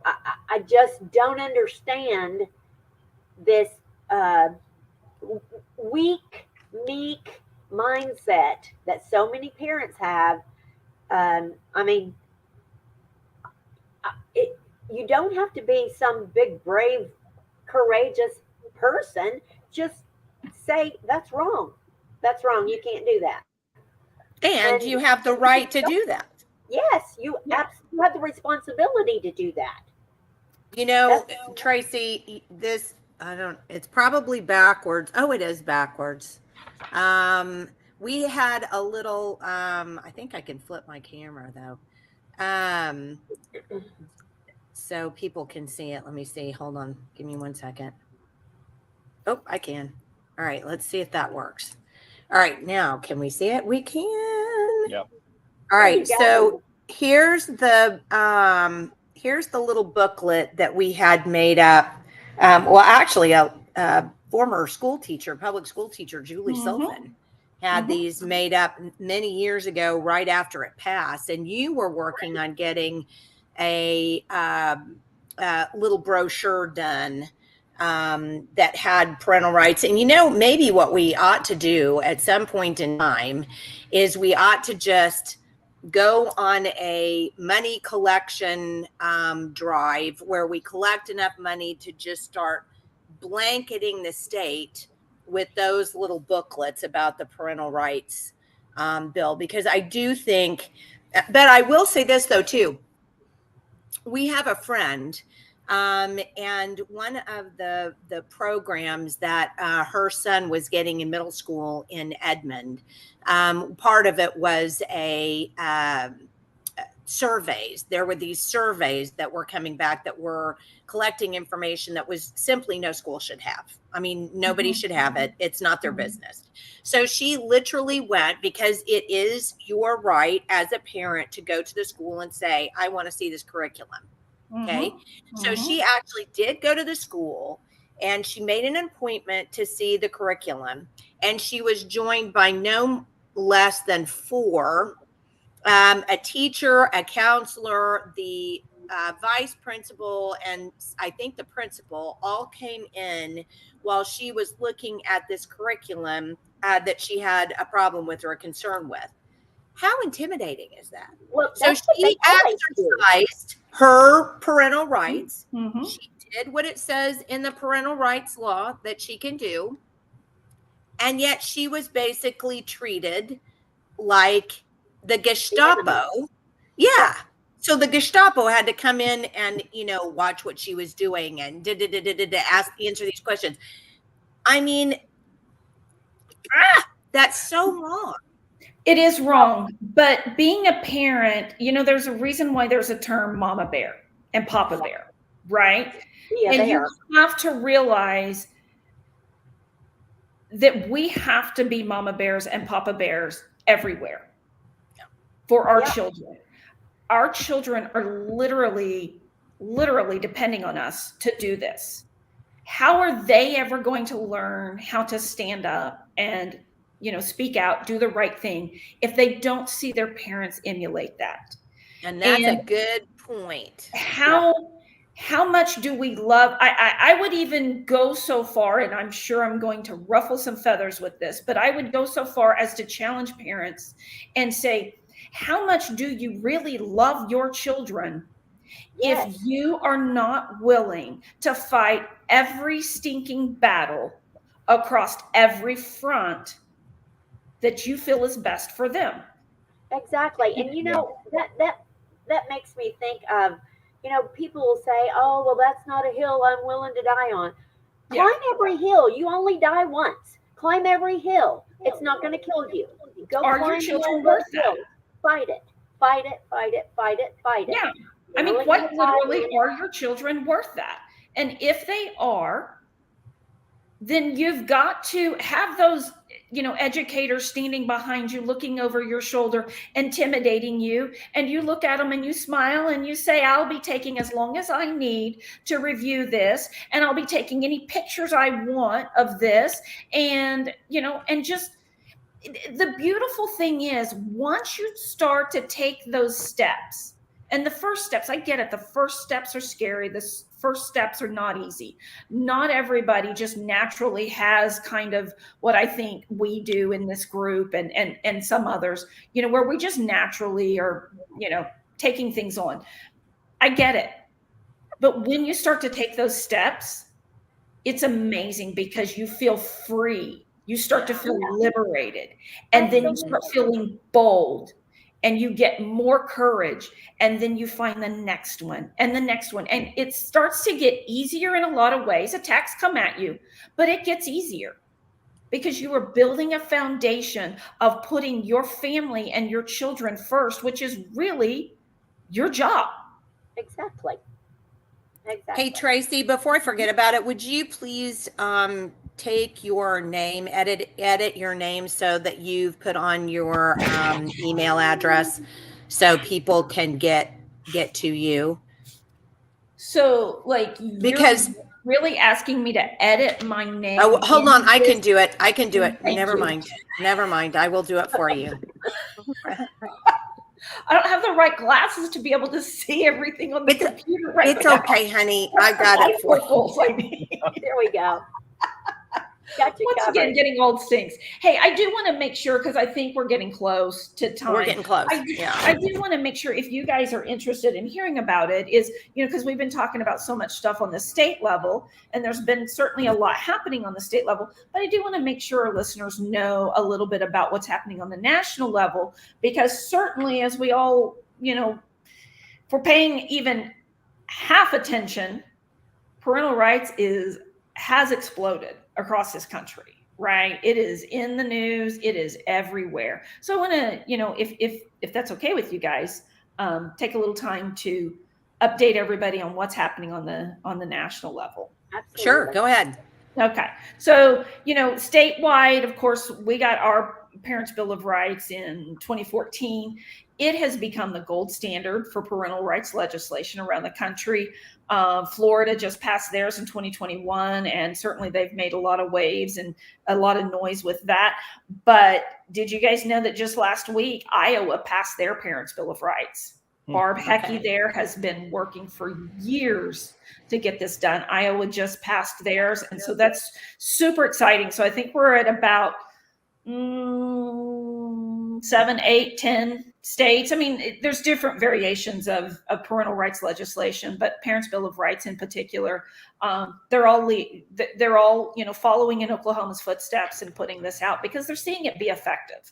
I just don't understand this weak, meek mindset that so many parents have. I mean, you don't have to be some big, brave, courageous person. Just say, that's wrong. That's wrong. You can't do that. And you have the right to do that. Yes, you absolutely have the responsibility to do that. You know, Tracey, it's probably backwards. Oh, it is backwards. We had a little, I think I can flip my camera though. So people can see it. Let me see. Hold on. Give me 1 second. Oh, I can. All right. Let's see if that works. All right. Now, can we see it? We can. Yep. All right. So here's the little booklet that we had made up. Well, actually, a former school teacher, public school teacher, Julie Sullivan, had these made up many years ago, right after it passed. And you were working on getting a little brochure done that had parental rights. And, you know, maybe what we ought to do at some point in time is we ought to just go on a money collection drive where we collect enough money to just start blanketing the state with those little booklets about the parental rights bill. Because I do think, but I will say this though too, we have a friend and one of the programs that her son was getting in middle school in Edmond, part of it was a surveys. There were these surveys that were coming back that were collecting information that was simply no school should have. I mean, nobody should have it. It's not their business. So she literally went, because it is your right as a parent to go to the school and say, I want to see this curriculum. Okay. So she actually did go to the school and she made an appointment to see the curriculum. And she was joined by no less than 4, a teacher, a counselor, the vice principal, and I think the principal all came in while she was looking at this curriculum that she had a problem with or a concern with. How intimidating is that? Well, so she exercised her parental rights. She did what it says in the parental rights law that she can do. And yet she was basically treated like the Gestapo. Yeah. So the Gestapo had to come in and, you know, watch what she was doing and answer these questions. I mean, that's so wrong. It is wrong, but being a parent, you know, there's a reason why there's a term mama bear and papa bear, right? Yeah, and you have to realize that we have to be mama bears and papa bears everywhere for our children. Our children are literally depending on us to do this. How are they ever going to learn how to stand up and, you know, speak out, do the right thing if they don't see their parents emulate that? And that's a good point. How much do we love? I would even go so far, and I'm sure I'm going to ruffle some feathers with this, but I would go so far as to challenge parents and say, how much do you really love your children if you are not willing to fight every stinking battle across every front that you feel is best for them? Exactly. And you know, that makes me think of, people will say, oh, well, that's not a hill I'm willing to die on. Yeah. Climb every hill. You only die once. Climb every hill. It's not going to kill you. Go Are climb your children all worth those that? hills. Fight it. Fight it. Fight it. Fight it. Fight it. Yeah. I You're mean, only quite gonna die literally, once. are your children worth that? And if they are, then you've got to have those, educators standing behind you, looking over your shoulder, intimidating you. And you look at them and you smile and you say, I'll be taking as long as I need to review this. And I'll be taking any pictures I want of this. And, and just the beautiful thing is, once you start to take those steps, and the first steps, I get it, the first steps are scary. The first steps are not easy. Not everybody just naturally has kind of what I think we do in this group and some others, where we just naturally are, taking things on. I get it. But when you start to take those steps, it's amazing because you feel free. You start to feel liberated. And then you start feeling bold. And you get more courage, and then you find the next one and the next one. And it starts to get easier in a lot of ways. Attacks come at you, but it gets easier because you are building a foundation of putting your family and your children first, which is really your job. Exactly. Hey, Tracey, before I forget about it, would you please take your name, edit your name so that you've put on your email address so people can get to you? So, because you're really asking me to edit my name. Oh, hold on. I can do it. Never mind. I will do it for you. I don't have the right glasses to be able to see everything on the computer right It's now. okay, honey. I got it for you. There we go. Got you Once covered. again, getting old stinks. Hey, I do want to make sure, because I think we're getting close to time. We're getting close. I do want to make sure, if you guys are interested in hearing about it, is, because we've been talking about so much stuff on the state level, and there's been certainly a lot happening on the state level, but I do want to make sure our listeners know a little bit about what's happening on the national level, because certainly, as we all, if we're paying even half attention, parental rights has exploded across this country, right? It is in the news. It is everywhere. So I want to, if that's okay with you guys, take a little time to update everybody on what's happening on the national level. Absolutely. Sure, go ahead. Okay. So, statewide, of course, we got our Parents' Bill of Rights in 2014. It has become the gold standard for parental rights legislation around the country. Florida just passed theirs in 2021, and certainly they've made a lot of waves and a lot of noise with that. But did you guys know that just last week, Iowa passed their Parents' Bill of Rights? Barb Hecky there has been working for years to get this done. Iowa just passed theirs, and so that's super exciting. So I think we're at about 7, 8, 10 states. I mean, there's different variations of parental rights legislation, but Parents' Bill of Rights in particular, they're all following in Oklahoma's footsteps and putting this out because they're seeing it be effective.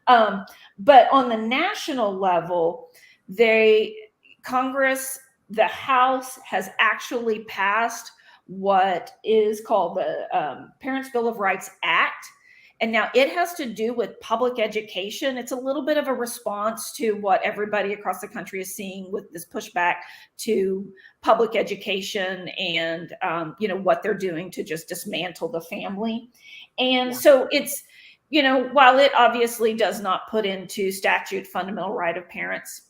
But on the national level, Congress, the House has actually passed what is called the Parents' Bill of Rights Act. And now it has to do with public education. It's a little bit of a response to what everybody across the country is seeing with this pushback to public education and, what they're doing to just dismantle the family. And so it's, while it obviously does not put into statute fundamental right of parents,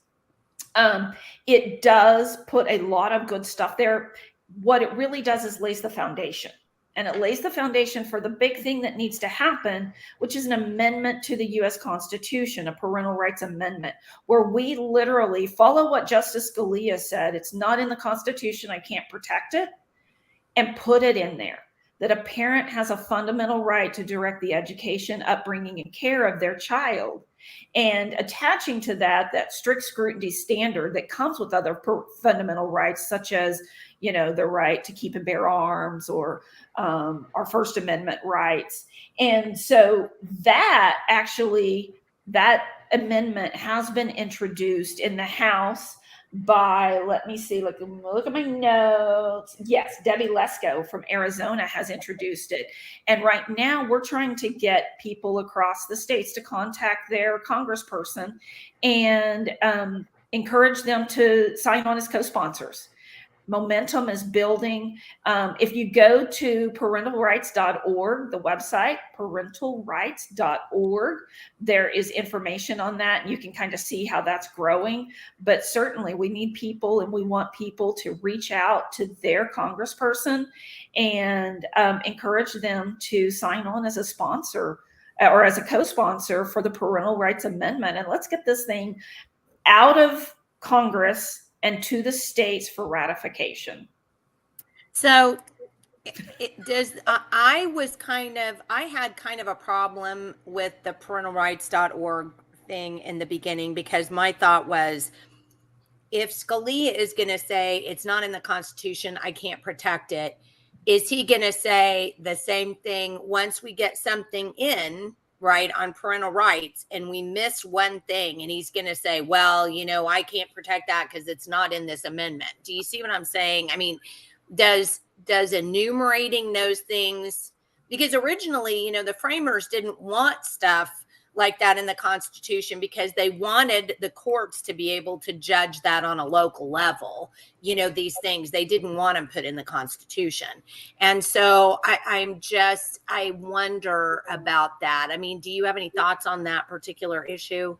it does put a lot of good stuff there. What it really does is lays the foundation. And it lays the foundation for the big thing that needs to happen, which is an amendment to the U.S. Constitution, a parental rights amendment, where we literally follow what Justice Scalia said. It's not in the Constitution. I can't protect it, and put it in there that a parent has a fundamental right to direct the education, upbringing, and care of their child. And attaching to that strict scrutiny standard that comes with other fundamental rights, such as, the right to keep and bear arms or our First Amendment rights. And so that amendment has been introduced in the House. by, let me see, look at my notes. Yes, Debbie Lesko from Arizona has introduced it. And right now we're trying to get people across the states to contact their congressperson and encourage them to sign on as co-sponsors. Momentum is building. If you go to parentalrights.org, the website, parentalrights.org, there is information on that. And you can kind of see how that's growing. But certainly we need people, and we want people to reach out to their congressperson and encourage them to sign on as a sponsor or as a co-sponsor for the Parental Rights Amendment. And let's get this thing out of Congress and to the states for ratification. So I had kind of a problem with the parentalrights.org thing in the beginning, because my thought was, if Scalia is going to say it's not in the Constitution, I can't protect it, is he going to say the same thing once we get something in, right, on parental rights, and we miss one thing, and he's going to say, well, I can't protect that because it's not in this amendment? Do you see what I'm saying? I mean, does enumerating those things, because originally, the framers didn't want stuff like that in the Constitution because they wanted the courts to be able to judge that on a local level. These things, they didn't want them put in the Constitution. And so I wonder about that. I mean, do you have any thoughts on that particular issue?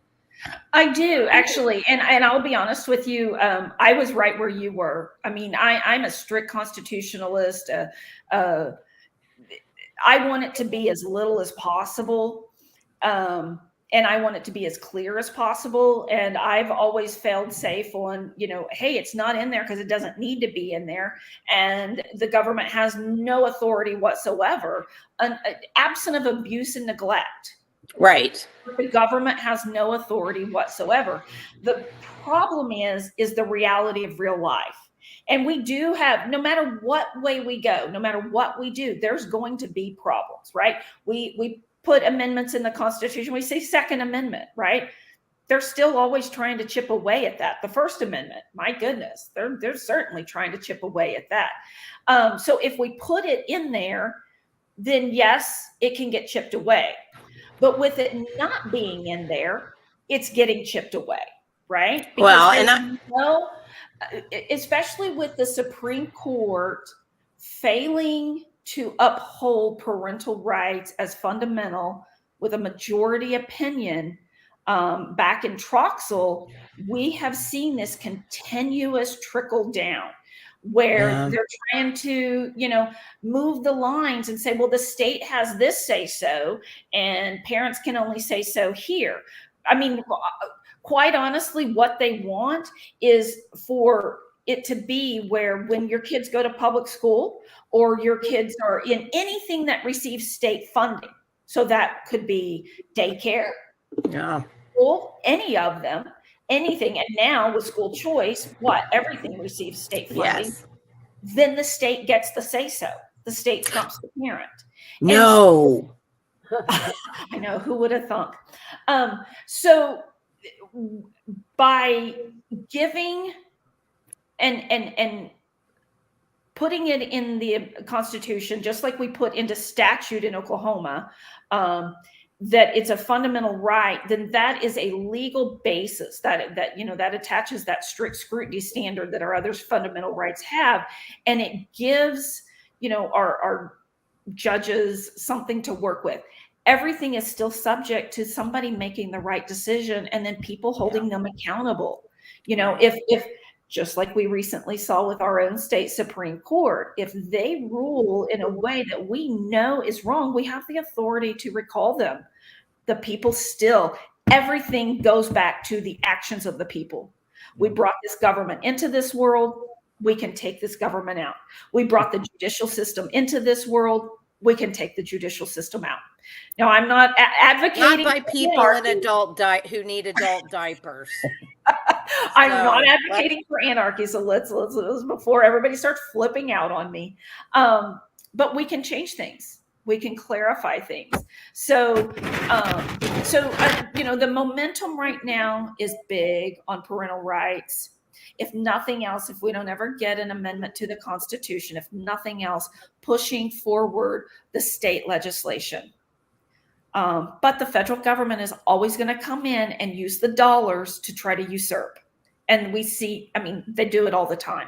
I do, actually. And I'll be honest with you. I was right where you were. I mean, I'm a strict constitutionalist. I want it to be as little as possible. And I want it to be as clear as possible. And I've always failed safe on, hey, it's not in there because it doesn't need to be in there. And the government has no authority whatsoever, absent of abuse and neglect. Right. The government has no authority whatsoever. The problem is the reality of real life. And we do have, no matter what way we go, no matter what we do, there's going to be problems, right? We put amendments in the Constitution. We say Second Amendment, right? They're still always trying to chip away at that. The First Amendment, my goodness, they're certainly trying to chip away at that. So if we put it in there, then yes, it can get chipped away. But with it not being in there, it's getting chipped away, right? Because especially with the Supreme Court failing to uphold parental rights as fundamental with a majority opinion, back in Troxel, we have seen this continuous trickle down where they're trying to, move the lines and say, well, the state has this say so, and parents can only say so here. I mean, quite honestly, what they want is for it to be where when your kids go to public school or your kids are in anything that receives state funding, so that could be daycare, school, any of them, anything. And now with school choice, everything receives state funding. Yes. Then the state gets the say so. The state trumps the parent. No. I know, who would have thunk? So by giving and putting it in the Constitution, just like we put into statute in Oklahoma, that it's a fundamental right, then that is a legal basis that attaches that strict scrutiny standard that our other fundamental rights have. And it gives, our judges something to work with. Everything is still subject to somebody making the right decision and then people holding them accountable. If just like we recently saw with our own state Supreme Court, if they rule in a way that we know is wrong, we have the authority to recall them. The people still, everything goes back to the actions of the people. We brought this government into this world. We can take this government out. We brought the judicial system into this world. We can take the judicial system out. Now, I'm not advocating. Not by people who need adult diapers. I'm not advocating for anarchy. So let's before everybody starts flipping out on me. But we can change things. We can clarify things. So the momentum right now is big on parental rights. if nothing else, if we don't ever get an amendment to the Constitution, if nothing else, pushing forward the state legislation. But the federal government is always going to come in and use the dollars to try to usurp. And we see, I mean, they do it all the time.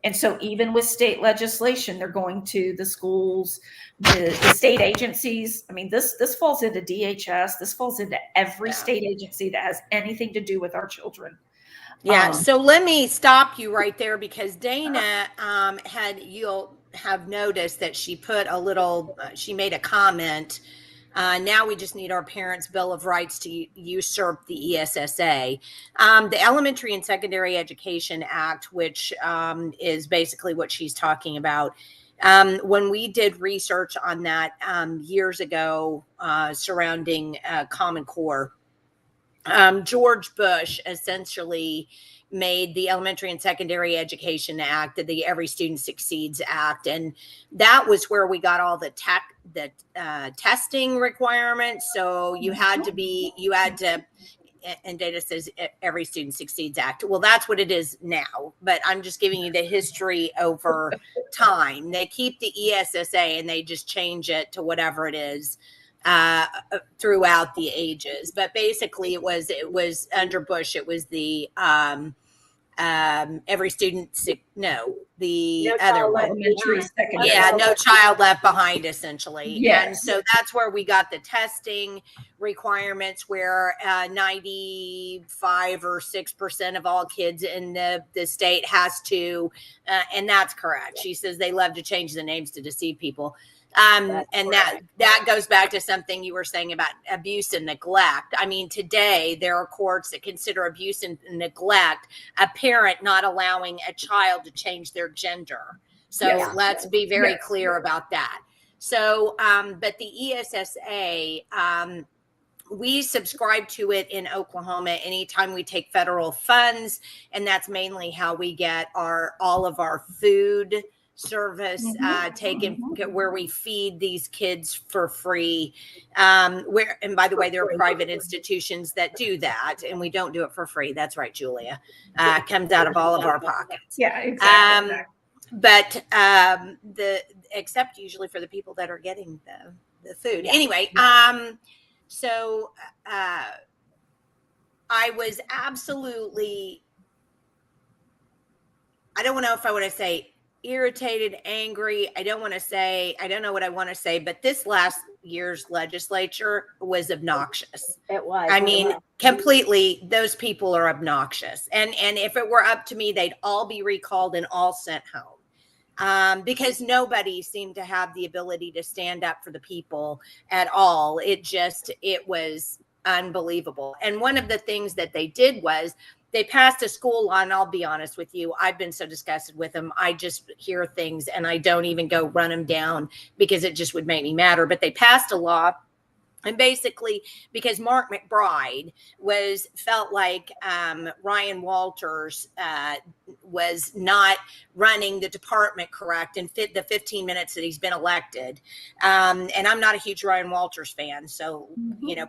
And so even with state legislation, they're going to the schools, the state agencies. I mean, this falls into DHS. This falls into every state agency that has anything to do with our children. Yeah. So let me stop you right there, because Dana you'll have noticed that she put a little, she made a comment. Now we just need our parents' Bill of Rights to usurp the ESSA. The Elementary and Secondary Education Act, which is basically what she's talking about. When we did research on that years ago surrounding Common Core, George Bush essentially made the Elementary and Secondary Education Act, the Every Student Succeeds Act, and that was where we got all the testing requirements. So you had to, and Data says Every Student Succeeds Act. Well, that's what it is now, but I'm just giving you the history over time. They keep the ESSA and they just change it to whatever it is throughout the ages. But basically it was under Bush, it was the Every Student the other one. Elementary, secondary. Yeah, No Child Left Behind, essentially. Yes. And so that's where we got the testing requirements, where 95 or 6% of all kids in the state has to, and that's correct. She says they love to change the names to deceive people. And that goes back to something you were saying about abuse and neglect. I mean, today there are courts that consider abuse and neglect a parent not allowing a child to change their gender. So let's be very clear about that. So, but the ESSA, we subscribe to it in Oklahoma anytime we take federal funds, and that's mainly how we get all of our food service taken, where we feed these kids for free, and by the way, there are private institutions that do that, and we don't do it for free. That's right, Julia. Comes out of all of our pockets. Yeah, exactly. But except usually for the people that are getting the food. Anyway, so I was absolutely, I don't know if I want to say irritated, angry. I don't know what I want to say, but this last year's legislature was obnoxious. It was. I mean, completely, those people are obnoxious. And if it were up to me, they'd all be recalled and all sent home. Because nobody seemed to have the ability to stand up for the people at all. It was unbelievable. And one of the things that they did was they passed a school law, and I'll be honest with you, I've been so disgusted with them. I just hear things and I don't even go run them down because it just would make me madder. But they passed a law, and basically because Mark McBride felt like Ryan Walters was not running the department correct in the 15 minutes that he's been elected. And I'm not a huge Ryan Walters fan, so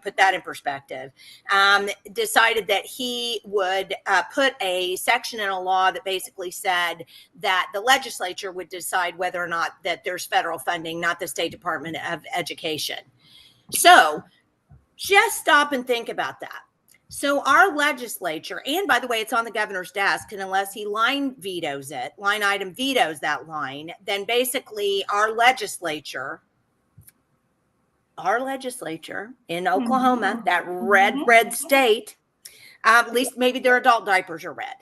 put that in perspective. Decided that he would put a section in a law that basically said that the legislature would decide whether or not that there's federal funding, not the State Department of Education. So just stop and think about that. So our legislature, and by the way, it's on the governor's desk, and unless he line item vetoes that line, then basically our legislature in Oklahoma, that red state, at least maybe their adult diapers are red,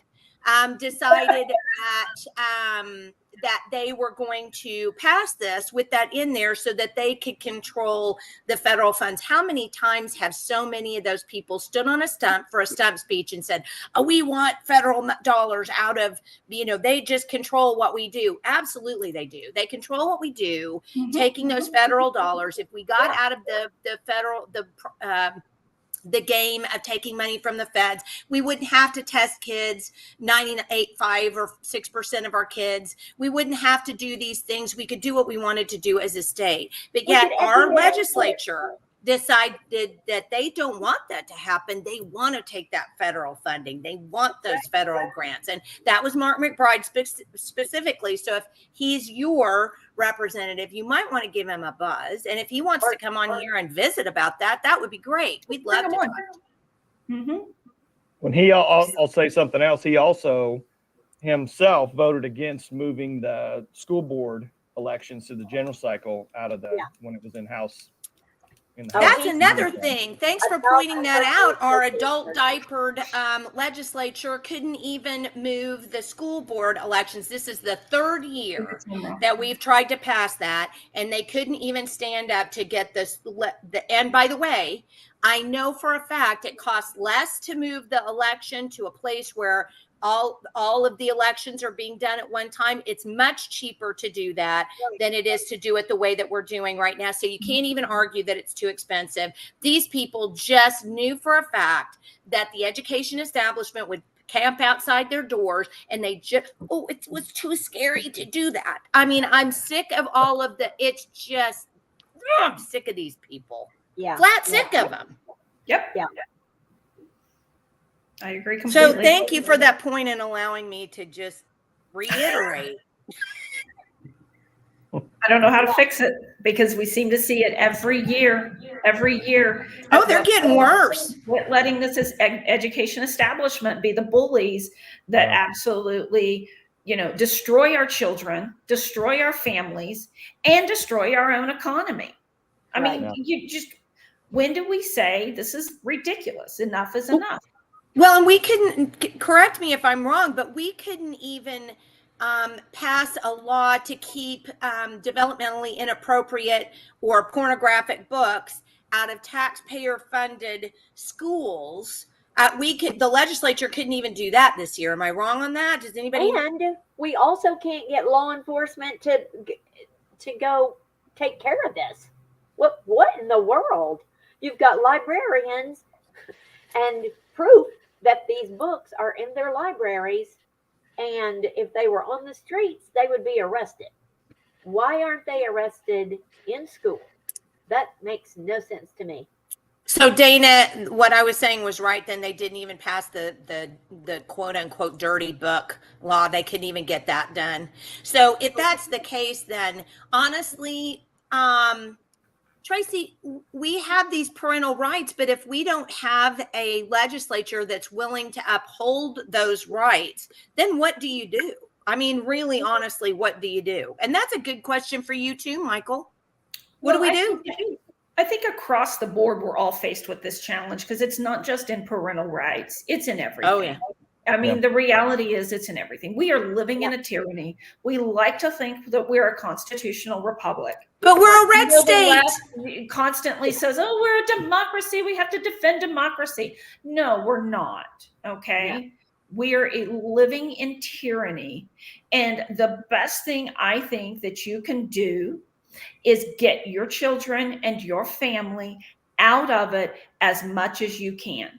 decided that they were going to pass this with that in there so that they could control the federal funds. How many times have so many of those people stood on a stump for a stump speech and said, oh, we want federal dollars out of, they just control what we do. Absolutely, they do. They control what we do, taking those federal dollars. If we got out of the game of taking money from the feds, we wouldn't have to test kids, 98.5 or 6% of our kids. We wouldn't have to do these things. We could do what we wanted to do as a state. But yet our legislature decided that they don't want that to happen. They want to take that federal funding. They want those federal grants. And that was Mark McBride specifically. So if he's your representative, you might want to give him a buzz. And if he wants to come on here and visit about that, that would be great. We'd love to talk. Mm-hmm. When I'll say something else. He also himself voted against moving the school board elections to the general cycle out of when it was in House. That's another thing. Thanks for pointing that out. Our adult diapered legislature couldn't even move the school board elections. This is the third year that we've tried to pass that, and they couldn't even stand up to get this. And by the way, I know for a fact it costs less to move the election to a place where all of the elections are being done at one time. It's much cheaper to do that than it is to do it the way that we're doing right now. So you can't even argue that it's too expensive. These people just knew for a fact that the education establishment would camp outside their doors, and they just, it was too scary to do that. I mean, I'm sick of all of it's just, I'm sick of these people. Yeah. Flat sick of them. Yep. Yeah. I agree completely. So thank you for that point and allowing me to just reiterate. I don't know how to fix it because we seem to see it every year. Oh, they're getting worse. Letting this education establishment be the bullies that absolutely, destroy our children, destroy our families, and destroy our own economy. I mean, when do we say this is ridiculous? Enough is enough. Well, and we couldn't, correct me if I'm wrong, but we couldn't even pass a law to keep developmentally inappropriate or pornographic books out of taxpayer-funded schools. The legislature couldn't even do that this year. Am I wrong on that? Does anybody? And we also can't get law enforcement to go take care of this. What in the world? You've got librarians and proof that these books are in their libraries, and if they were on the streets, they would be arrested. Why aren't they arrested in school? That makes no sense to me. So Dana, what I was saying was right. Then they didn't even pass the quote unquote dirty book law. They couldn't even get that done. So if that's the case, then honestly, Tracey, we have these parental rights, but if we don't have a legislature that's willing to uphold those rights, then what do you do? I mean, really, honestly, what do you do? And that's a good question for you too, Michael. What do we do? I think across the board, we're all faced with this challenge because it's not just in parental rights. It's in everything. Oh, yeah. I mean, the reality is it's in everything. We are living in a tyranny. We like to think that we're a constitutional republic. But we're a red state. It constantly says, oh, we're a democracy. We have to defend democracy. No, we're not. Okay. Yeah. We are living in tyranny. And the best thing I think that you can do is get your children and your family out of it as much as you can.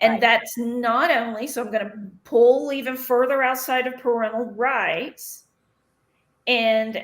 And that's not only, so I'm going to pull even further outside of parental rights and,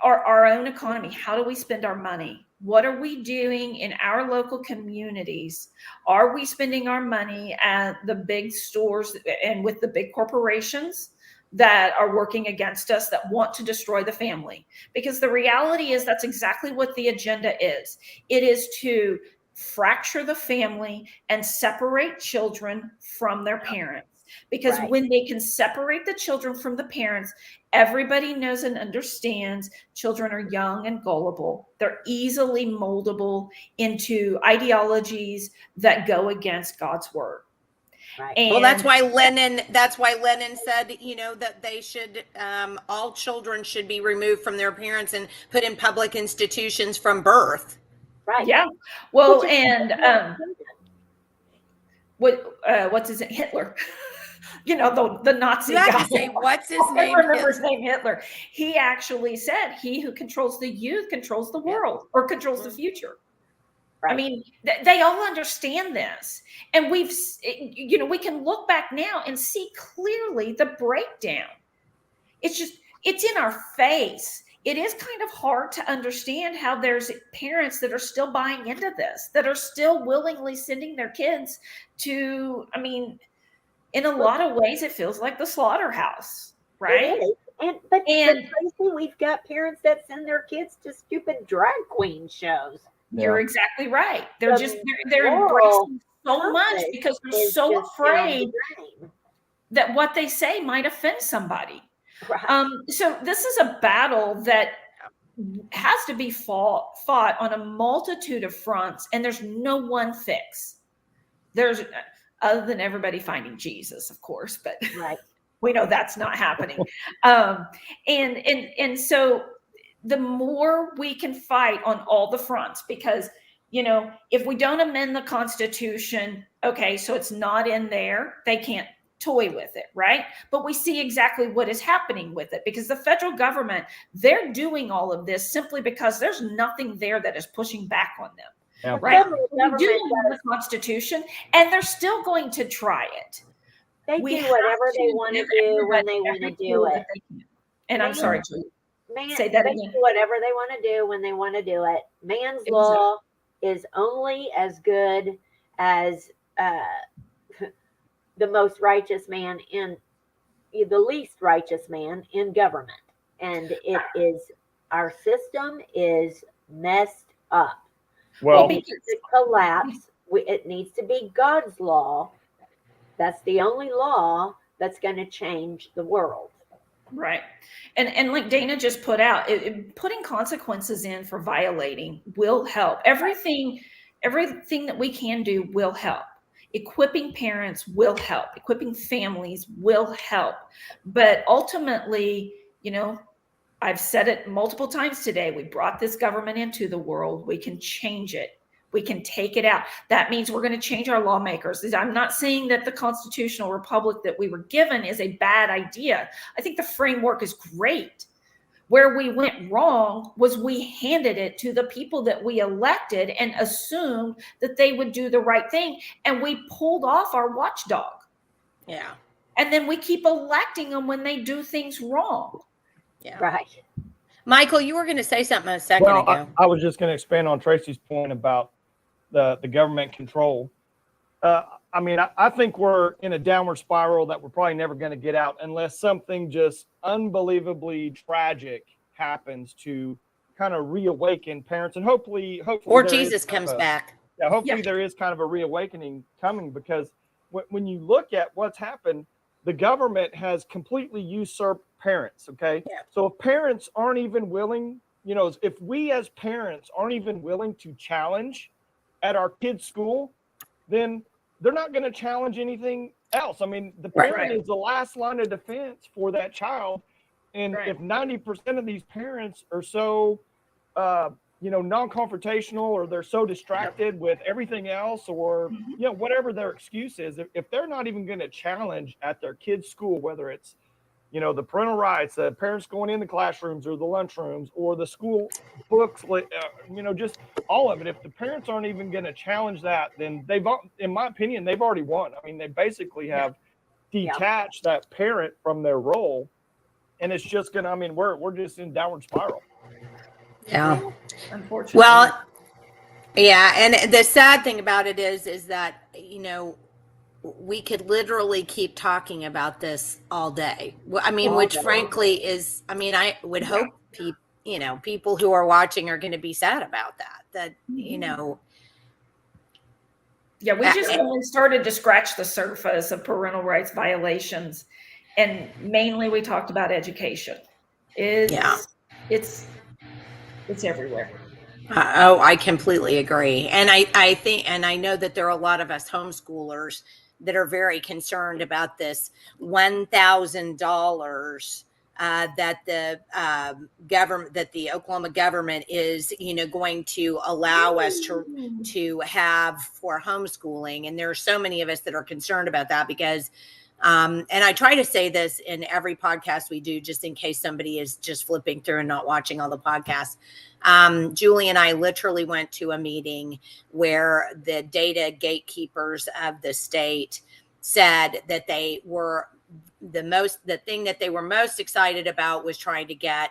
our own economy. How do we spend our money? What are we doing in our local communities? Are we spending our money at the big stores and with the big corporations that are working against us, that want to destroy the family? Because the reality is that's exactly what the agenda is. It is to fracture the family and separate children from their parents. Because when they can separate the children from the parents, everybody knows and understands children are young and gullible. They're easily moldable into ideologies that go against God's word. Right. Well, that's why Lenin said, that they should, all children should be removed from their parents and put in public institutions from birth. Right. Yeah. Well, and what's his name? Hitler. The Nazi guy. Say, what's his name? I remember his name, Hitler. He actually said, "He who controls the youth controls the world, or controls the future." Right. I mean, they all understand this, and we can look back now and see clearly the breakdown. It's in our face. it is kind of hard to understand how there's parents that are still buying into this, that are still willingly sending their kids to, I mean, in a lot of ways, it feels like the slaughterhouse, right? It is. But Tracy, we've got parents that send their kids to stupid drag queen shows. You're exactly right. They're they're embracing so much because they're so afraid that what they say might offend somebody. Right. So this is a battle that has to be fought on a multitude of fronts, and there's no one fix. There's, other than everybody finding Jesus, of course, but right. We know that's not happening. And so the more we can fight on all the fronts, because, you know, if we don't amend the Constitution, okay, so it's not in there, they can't toy with it, right? But we see exactly what is happening with it, because the federal government, they're doing all of this simply because there's nothing there that is pushing back on them. Yeah. Right? We do the Constitution, and they're still going to try it. They do whatever they want to do when they want to do it. And I'm sorry, say that again. Do whatever they want to do when they want to do it. Man's law is only as good as the most righteous man in the least righteous man in government. And it is, our system is messed up. Well, it needs to collapse. It needs to be God's law. That's the only law that's going to change the world. Right. And like Dana just put out, putting consequences in for violating will help. Everything that we can do will help. Equipping parents will help. Equipping families will help. But ultimately, you know, I've said it multiple times today, we brought this government into the world. We can change it. We can take it out. That means we're going to change our lawmakers. I'm not saying that the constitutional republic that we were given is a bad idea. I think the framework is great. Where we went wrong was we handed it to the people that we elected and assumed that they would do the right thing. And we pulled off our watchdog. Yeah. And then we keep electing them when they do things wrong. Yeah. Right. Michael, you were going to say something a second ago. I was just going to expand on Tracy's point about the government control. I mean, I think we're in a downward spiral that we're probably never going to get out unless something just unbelievably tragic happens to kind of reawaken parents, and hopefully or Jesus comes back. Yeah, hopefully there is kind of a reawakening coming, because when you look at what's happened, the government has completely usurped parents. Okay. Yeah. So if parents aren't even willing, you know, if we as parents aren't even willing to challenge at our kids' school, then they're not going to challenge anything else. I mean, the parent is the last line of defense for that child. And if 90% of these parents are so, you know, non-confrontational, or they're so distracted with everything else, or, you know, whatever their excuse is, if they're not even going to challenge at their kids' school, whether it's, you know, the parental rights, the parents going in the classrooms or the lunchrooms or the school books, you know, just all of it. If the parents aren't even going to challenge that, then they've, in my opinion, they've already won. I mean, they basically have detached that parent from their role, and it's just going to, I mean, we're just in downward spiral. Yeah. Unfortunately. Well, yeah. And the sad thing about it is that, you know, we could literally keep talking about this all day. I mean, which frankly is, I mean, I would hope people who are watching are going to be sad about that, you know. Yeah, we just only started to scratch the surface of parental rights violations. And mainly we talked about education. It's everywhere. I completely agree. And I think, and I know that there are a lot of us homeschoolers that are very concerned about this $1,000 that the government, that the Oklahoma government is, you know, going to allow us to have for homeschooling. And there are so many of us that are concerned about that, because and I try to say this in every podcast we do, just in case somebody is just flipping through and not watching all the podcasts. Julie and I literally went to a meeting where the data gatekeepers of the state said that they were the thing that they were most excited about was trying to get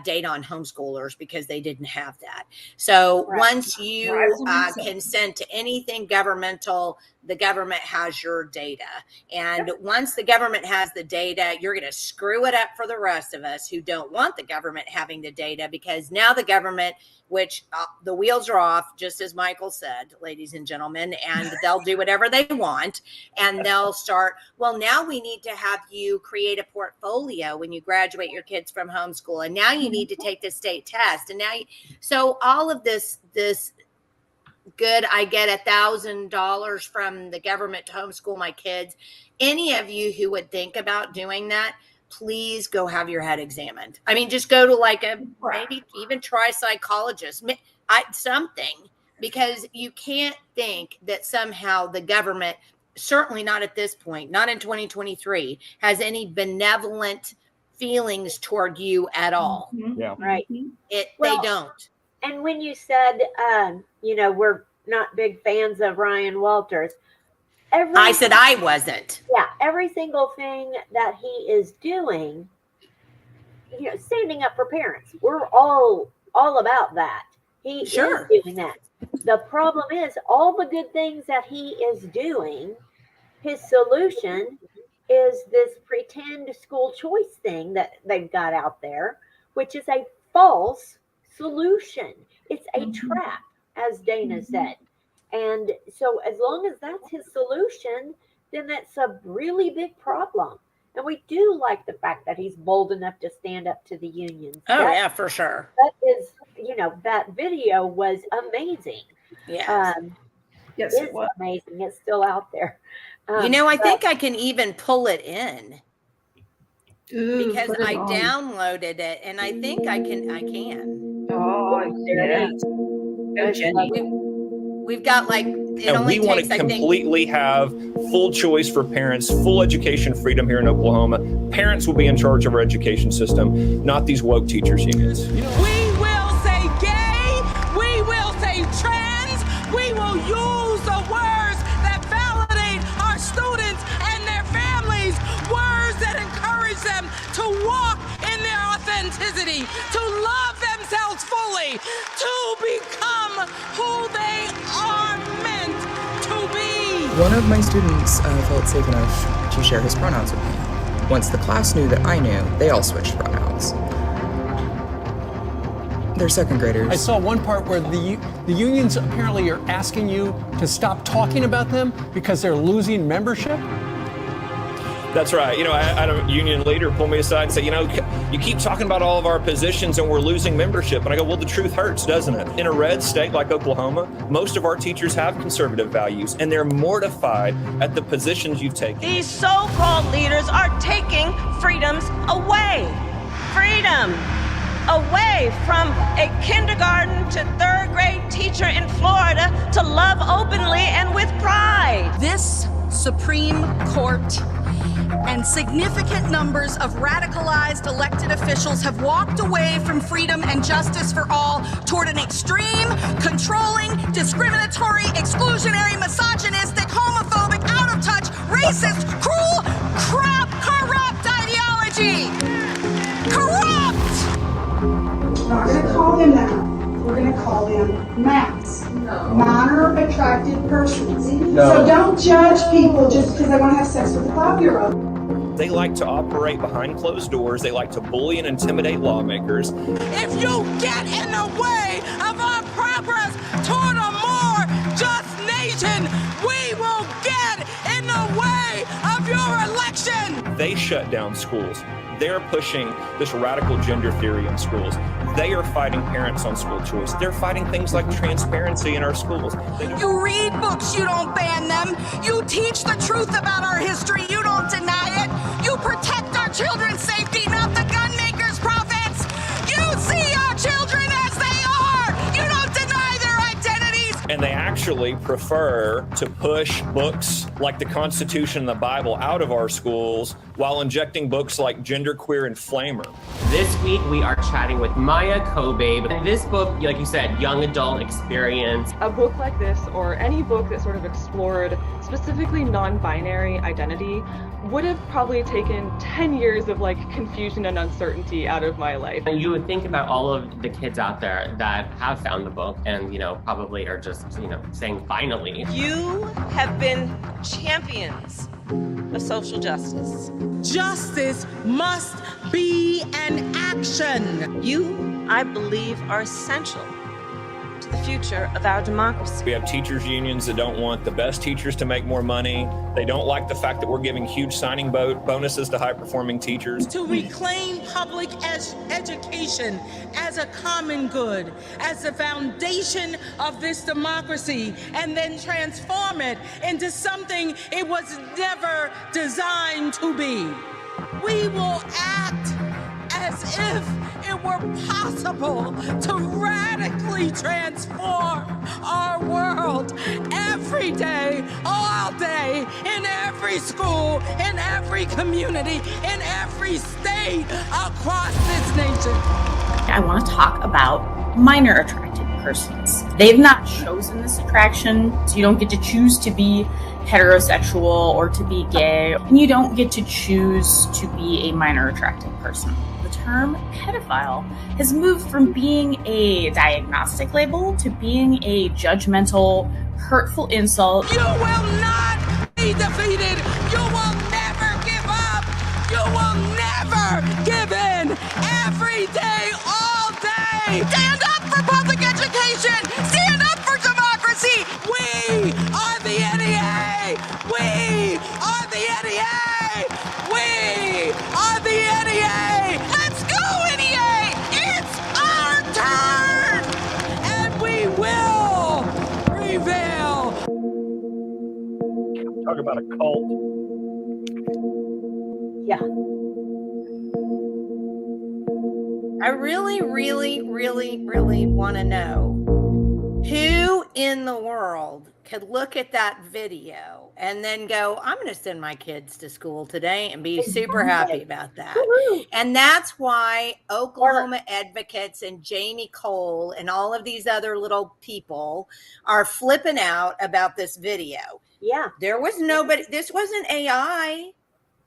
data on homeschoolers because they didn't have that. So once you consent to anything governmental, the government has your data. And once the government has the data, you're going to screw it up for the rest of us who don't want the government having the data, because now the government, which the wheels are off, just as Michael said, ladies and gentlemen, and they'll do whatever they want. And they'll start, well, now we need to have you create a portfolio when you graduate your kids from homeschool. And now you need to take the state test. And now, so all of this good, I get $1,000 from the government to homeschool my kids. Any of you who would think about doing that, please go have your head examined. I mean, just go to like maybe even try a psychologist, something, because you can't think that somehow the government, certainly not at this point, not in 2023, has any benevolent feelings toward you at all. Yeah. Right. They don't. And when you said, we're not big fans of Ryan Walters, I said I wasn't. Yeah, every single thing that he is doing, standing up for parents, we're all about that. He is doing that. The problem is all the good things that he is doing, his solution is this pretend school choice thing that they've got out there, which is a false solution. It's a trap, as Dana said. And so as long as that's his solution, then that's a really big problem. And we do like the fact that he's bold enough to stand up to the unions. Yeah, for sure. That is, that video was amazing. Yeah. Yes, it was amazing. It's still out there. I think I can even pull it in. Because I downloaded it, and I think I can. Oh, yes. Go, Jenny. We've got and we want to completely have full choice for parents, full education freedom here in Oklahoma. Parents will be in charge of our education system, not these woke teachers unions. We will say gay, we will say trans, we will use the words that validate our students and their families, words that encourage them to walk in their authenticity, to love themselves fully, to become who they are meant to be. One of my students felt safe enough to share his pronouns with me. Once the class knew that I knew, they all switched pronouns. They're second graders. I saw one part where the unions apparently are asking you to stop talking about them because they're losing membership. That's right. I had a union leader pull me aside and say, you keep talking about all of our positions and we're losing membership. And I go, well, the truth hurts, doesn't it? In a red state like Oklahoma, most of our teachers have conservative values and they're mortified at the positions you've taken. These so-called leaders are taking freedoms away. Freedom away from a kindergarten to third grade teacher in Florida to love openly and with pride. This Supreme Court and significant numbers of radicalized elected officials have walked away from freedom and justice for all toward an extreme, controlling, discriminatory, exclusionary, misogynistic, homophobic, out of touch, racist, cruel, corrupt ideology. Corrupt! We're not going to call them that. We're going to call them MAPs. Minor attracted persons. So don't judge people just because they want to have sex with a 5-year-old. They like to operate behind closed doors. They like to bully and intimidate lawmakers. If you get in the way of our progress toward a more just nation, we will get in the way of your election. They shut down schools. They're pushing this radical gender theory in schools. They are fighting parents on school choice. They're fighting things like transparency in our schools. You read books, you don't ban them. You teach the truth about our history, you don't deny it. You protect our children's safety, not the gun makers' profits. You see our children as they are. You don't deny their identities. And they actually prefer to push books like the Constitution and the Bible out of our schools while injecting books like Genderqueer and Flamer. This week we are chatting with Maya Kobabe. And this book, like you said, young adult experience. A book like this, or any book that sort of explored specifically non-binary identity, would have probably taken 10 years of like confusion and uncertainty out of my life. And you would think about all of the kids out there that have found the book and, probably are just, saying finally. You have been champions of social justice. Justice must be an action. You, I believe, are essential to the future of our democracy. We have teachers unions that don't want the best teachers to make more money. They don't like the fact that we're giving huge signing bonuses to high-performing teachers. To reclaim public education as a common good, as the foundation of this democracy, and then transform it into something it was never designed to be. We will act as if it were possible to radically transform our world every day, all day, in every school, in every community, in every state across this nation. I want to talk about minor attracted persons. They've not chosen this attraction, so you don't get to choose to be heterosexual or to be gay, and you don't get to choose to be a minor attracted person. The term pedophile has moved from being a diagnostic label to being a judgmental, hurtful insult. You will not be defeated. You will never give up. You will never give in. Every day, all day. Stand up for public education. Stand up for democracy. We are the NEA. We are the NEA. We are the NEA. Let's go, NEA. It's our turn. And we will prevail. Talk about a cult. Yeah. I really want to know who in the world could look at that video and then go, I'm going to send my kids to school today and be super happy about that. Woo-hoo. And that's why Oklahoma advocates and Jamie Cole and all of these other little people are flipping out about this video. Yeah. There was nobody, this wasn't AI.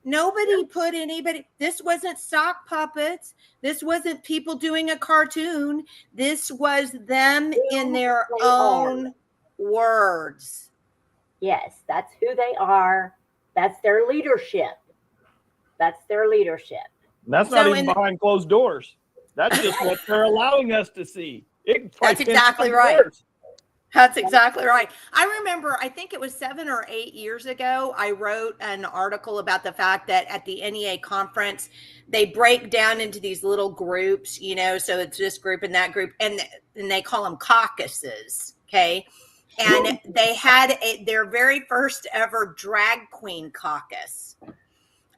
Nobody put anybody, this wasn't sock puppets. This wasn't people doing a cartoon. This was them in their own words. Yes, that's who they are. That's their leadership. That's their leadership. And that's not even behind closed doors. That's just what they're allowing us to see. That's exactly right. Years. That's exactly right. I remember, I think it was 7 or 8 years ago, I wrote an article about the fact that at the NEA conference, they break down into these little groups, so it's this group and that group, and they call them caucuses, okay? And they had their very first ever drag queen caucus.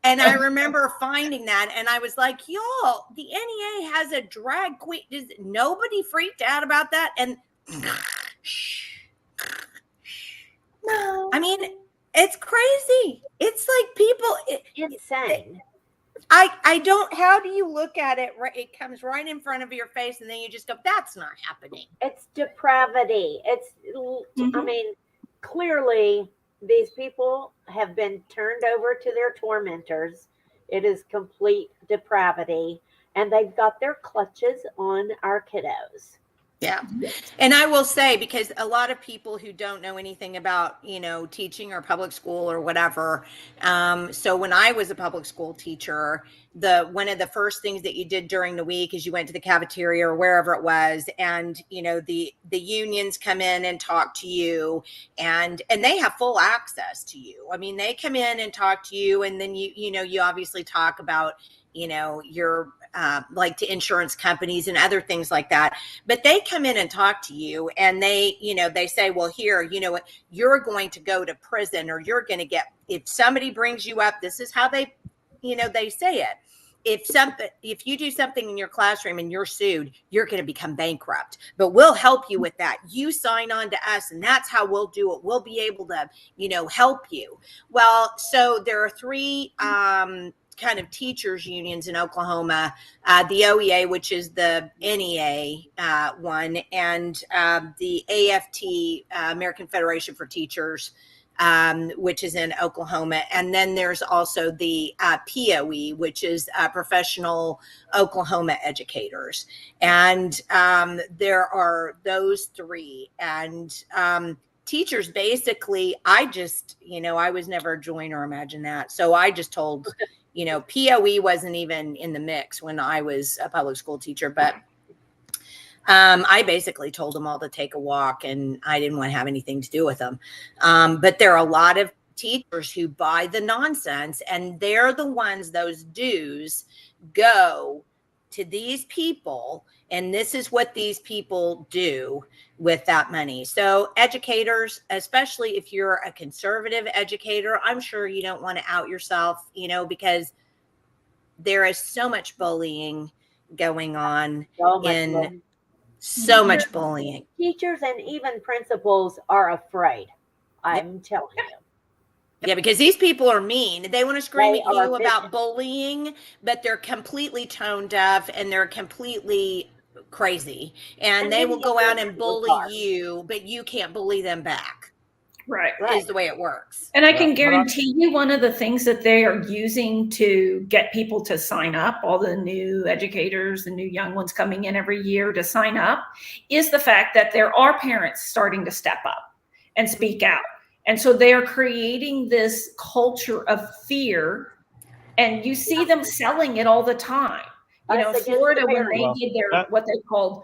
And I remember finding that, and I was like, y'all, the NEA has a drag queen. Does nobody freaked out about that? And no, I mean, it's crazy. It's like people insane. I don't, how do you look at it? Right, it comes right in front of your face, and then you just go, that's not happening. It's depravity. It's, I mean, clearly these people have been turned over to their tormentors. It is complete depravity, and they've got their clutches on our kiddos. Yeah. And I will say, because a lot of people who don't know anything about, teaching or public school or whatever. So when I was a public school teacher, one of the first things that you did during the week is you went to the cafeteria or wherever it was. And, the unions come in and talk to you, and they have full access to you. I mean, they come in and talk to you, and then you obviously talk about, your like to insurance companies and other things like that. But they come in and talk to you, and they say, well, here, what, you're going to go to prison, or you're going to get, if somebody brings you up, this is how they, they say it. If you do something in your classroom and you're sued, you're going to become bankrupt, but we'll help you with that. You sign on to us, and that's how we'll do it. We'll be able to, help you. Well, so there are 3, kind of teachers unions in Oklahoma, the OEA, which is the NEA one, and the AFT, American Federation for Teachers, which is in Oklahoma. And then there's also the POE, which is Professional Oklahoma Educators. And there are those three. And teachers, basically, I was never a joiner, imagine that. So I just told, POE wasn't even in the mix when I was a public school teacher, but I basically told them all to take a walk, and I didn't want to have anything to do with them. But there are a lot of teachers who buy the nonsense, and they're the ones, those dues go to these people, and this is what these people do with that money. So educators, especially if you're a conservative educator, I'm sure you don't want to out yourself, because there is so much bullying going on so much bullying. Teachers and even principals are afraid. I'm telling you. Yeah, because these people are mean. They want to scream They at you are about vicious. bullying, but they're completely tone deaf and they're completely crazy. And they then will you go get out and really bully hard. you, but you can't bully them back. Right. Is the way it works. And I can guarantee you one of the things that they are using to get people to sign up, all the new educators, the new young ones coming in every year to sign up, is the fact that there are parents starting to step up and speak out. And so they are creating this culture of fear, and you see them selling it all the time. In Florida, when they did their what they called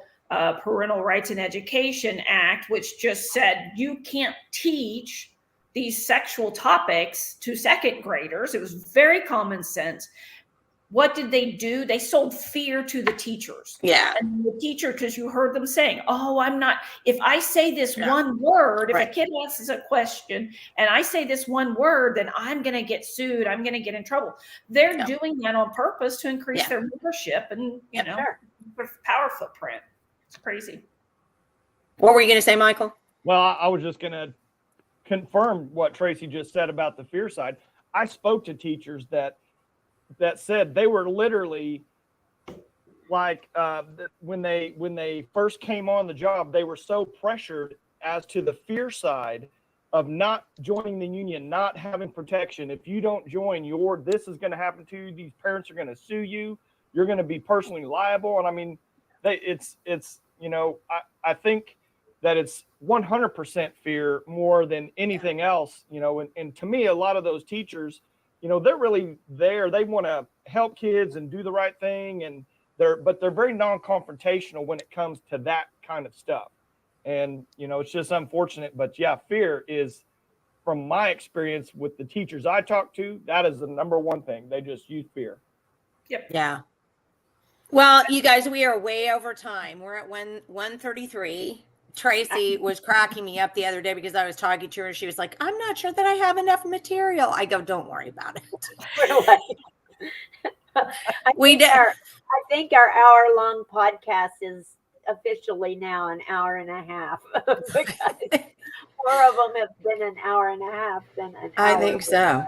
Parental Rights in Education Act, which just said you can't teach these sexual topics to second graders. It was very common sense. What did they do? They sold fear to the teachers. Yeah. And the teacher, because you heard them saying, if I say this one word, if a kid asks a question and I say this one word, then I'm going to get sued. I'm going to get in trouble. They're doing that on purpose to increase their membership and, their power footprint. It's crazy. What were you going to say, Michael? Well, I was just going to confirm what Tracey just said about the fear side. I spoke to teachers that said they were literally like when they first came on the job, they were so pressured as to the fear side of not joining the union, not having protection. If you don't join, this is going to happen to you. These parents are going to sue you. You're going to be personally liable. And I mean, I think that it's 100% fear more than anything else, and to me, a lot of those teachers, they're really there. They want to help kids and do the right thing. But they're very non-confrontational when it comes to that kind of stuff. And, it's just unfortunate, but yeah, fear is, from my experience with the teachers I talk to, that is the number one thing. They just use fear. Yep. Yeah. Well, you guys, we are way over time. We're at 1:33. Tracey was cracking me up the other day because I was talking to her and she was like, I'm not sure that I have enough material. I go, don't worry about it. I think our hour-long podcast is officially now an hour and a half. Because more of them have been an hour and a half than an hour. I think so.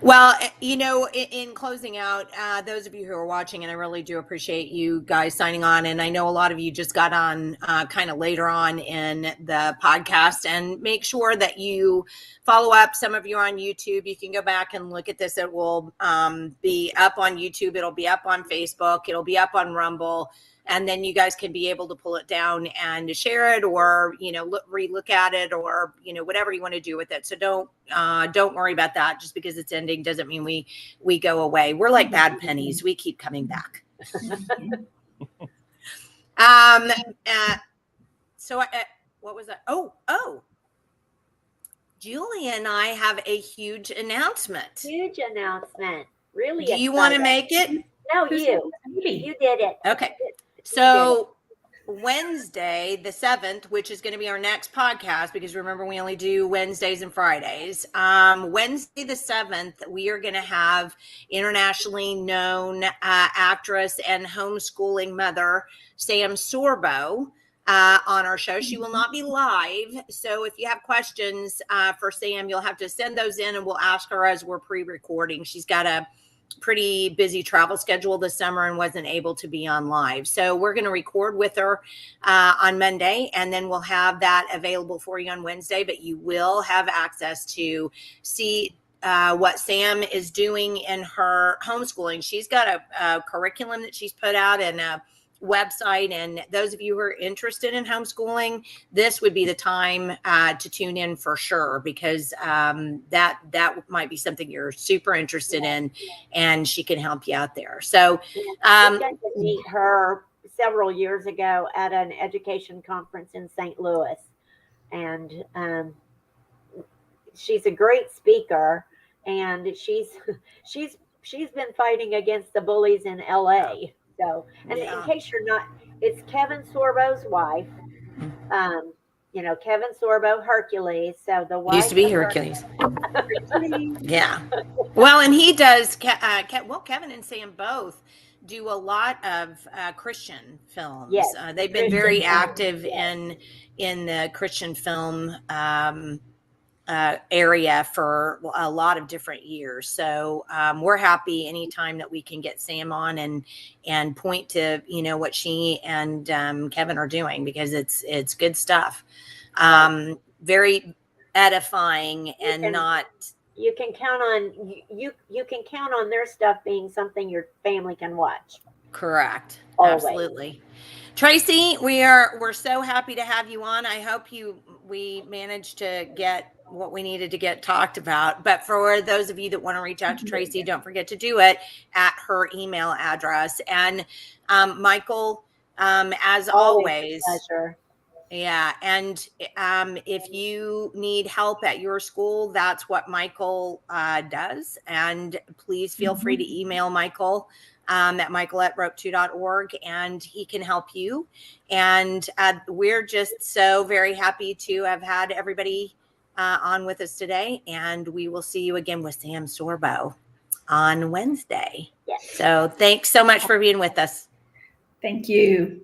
Well, in closing out, those of you who are watching, and I really do appreciate you guys signing on. And I know a lot of you just got on kind of later on in the podcast, and make sure that you follow up. Some of you are on YouTube. You can go back and look at this. It will be up on YouTube. It'll be up on Facebook. It'll be up on Rumble. And then you guys can be able to pull it down and share it, or, re-look at it, or, whatever you want to do with it. So don't worry about that. Just because it's ending doesn't mean we go away. We're like bad pennies. We keep coming back. So what was that? Oh, Julie and I have a huge announcement. Huge announcement. Really? Do you want to make it? No, you did it. Okay. So Wednesday, the 7th, which is going to be our next podcast, because remember, we only do Wednesdays and Fridays. Wednesday, the 7th, we are going to have internationally known actress and homeschooling mother, Sam Sorbo, on our show. She will not be live. So if you have questions for Sam, you'll have to send those in and we'll ask her as we're pre-recording. She's got a pretty busy travel schedule this summer and wasn't able to be on live. So we're going to record with her on Monday, and then we'll have that available for you on Wednesday. But you will have access to see what Sam is doing in her homeschooling. She's got a curriculum that she's put out and a website, and those of you who are interested in homeschooling, this would be the time to tune in for sure, because that might be something you're super interested in, and she can help you out there. So we got to meet her several years ago at an education conference in St. Louis, and she's a great speaker, and she's been fighting against the bullies in LA. So, and in case you're not, it's Kevin Sorbo's wife. You know, Kevin Sorbo, Hercules. So the wife used to be Hercules. Yeah. Well, and he does. Well, Kevin and Sam both do a lot of Christian films. Yes, they've been very active in the Christian film area for a lot of different years. So we're happy anytime that we can get Sam on and point to, you know, what she and Kevin are doing, because it's good stuff. Very edifying, and you can count on you can count on their stuff being something your family can watch. Correct. Always. Absolutely. Tracey, we're so happy to have you on. I hope we managed to get what we needed to get talked about. But for those of you that want to reach out to Tracey, don't forget to do it at her email address. And Michael, as always, pleasure. Yeah. And if you need help at your school, that's what Michael does. And please feel free to email Michael at michael@rope2.org, and he can help you. And we're just so very happy to have had everybody on with us today. And we will see you again with Sam Sorbo on Wednesday. Yes. So thanks so much for being with us. Thank you.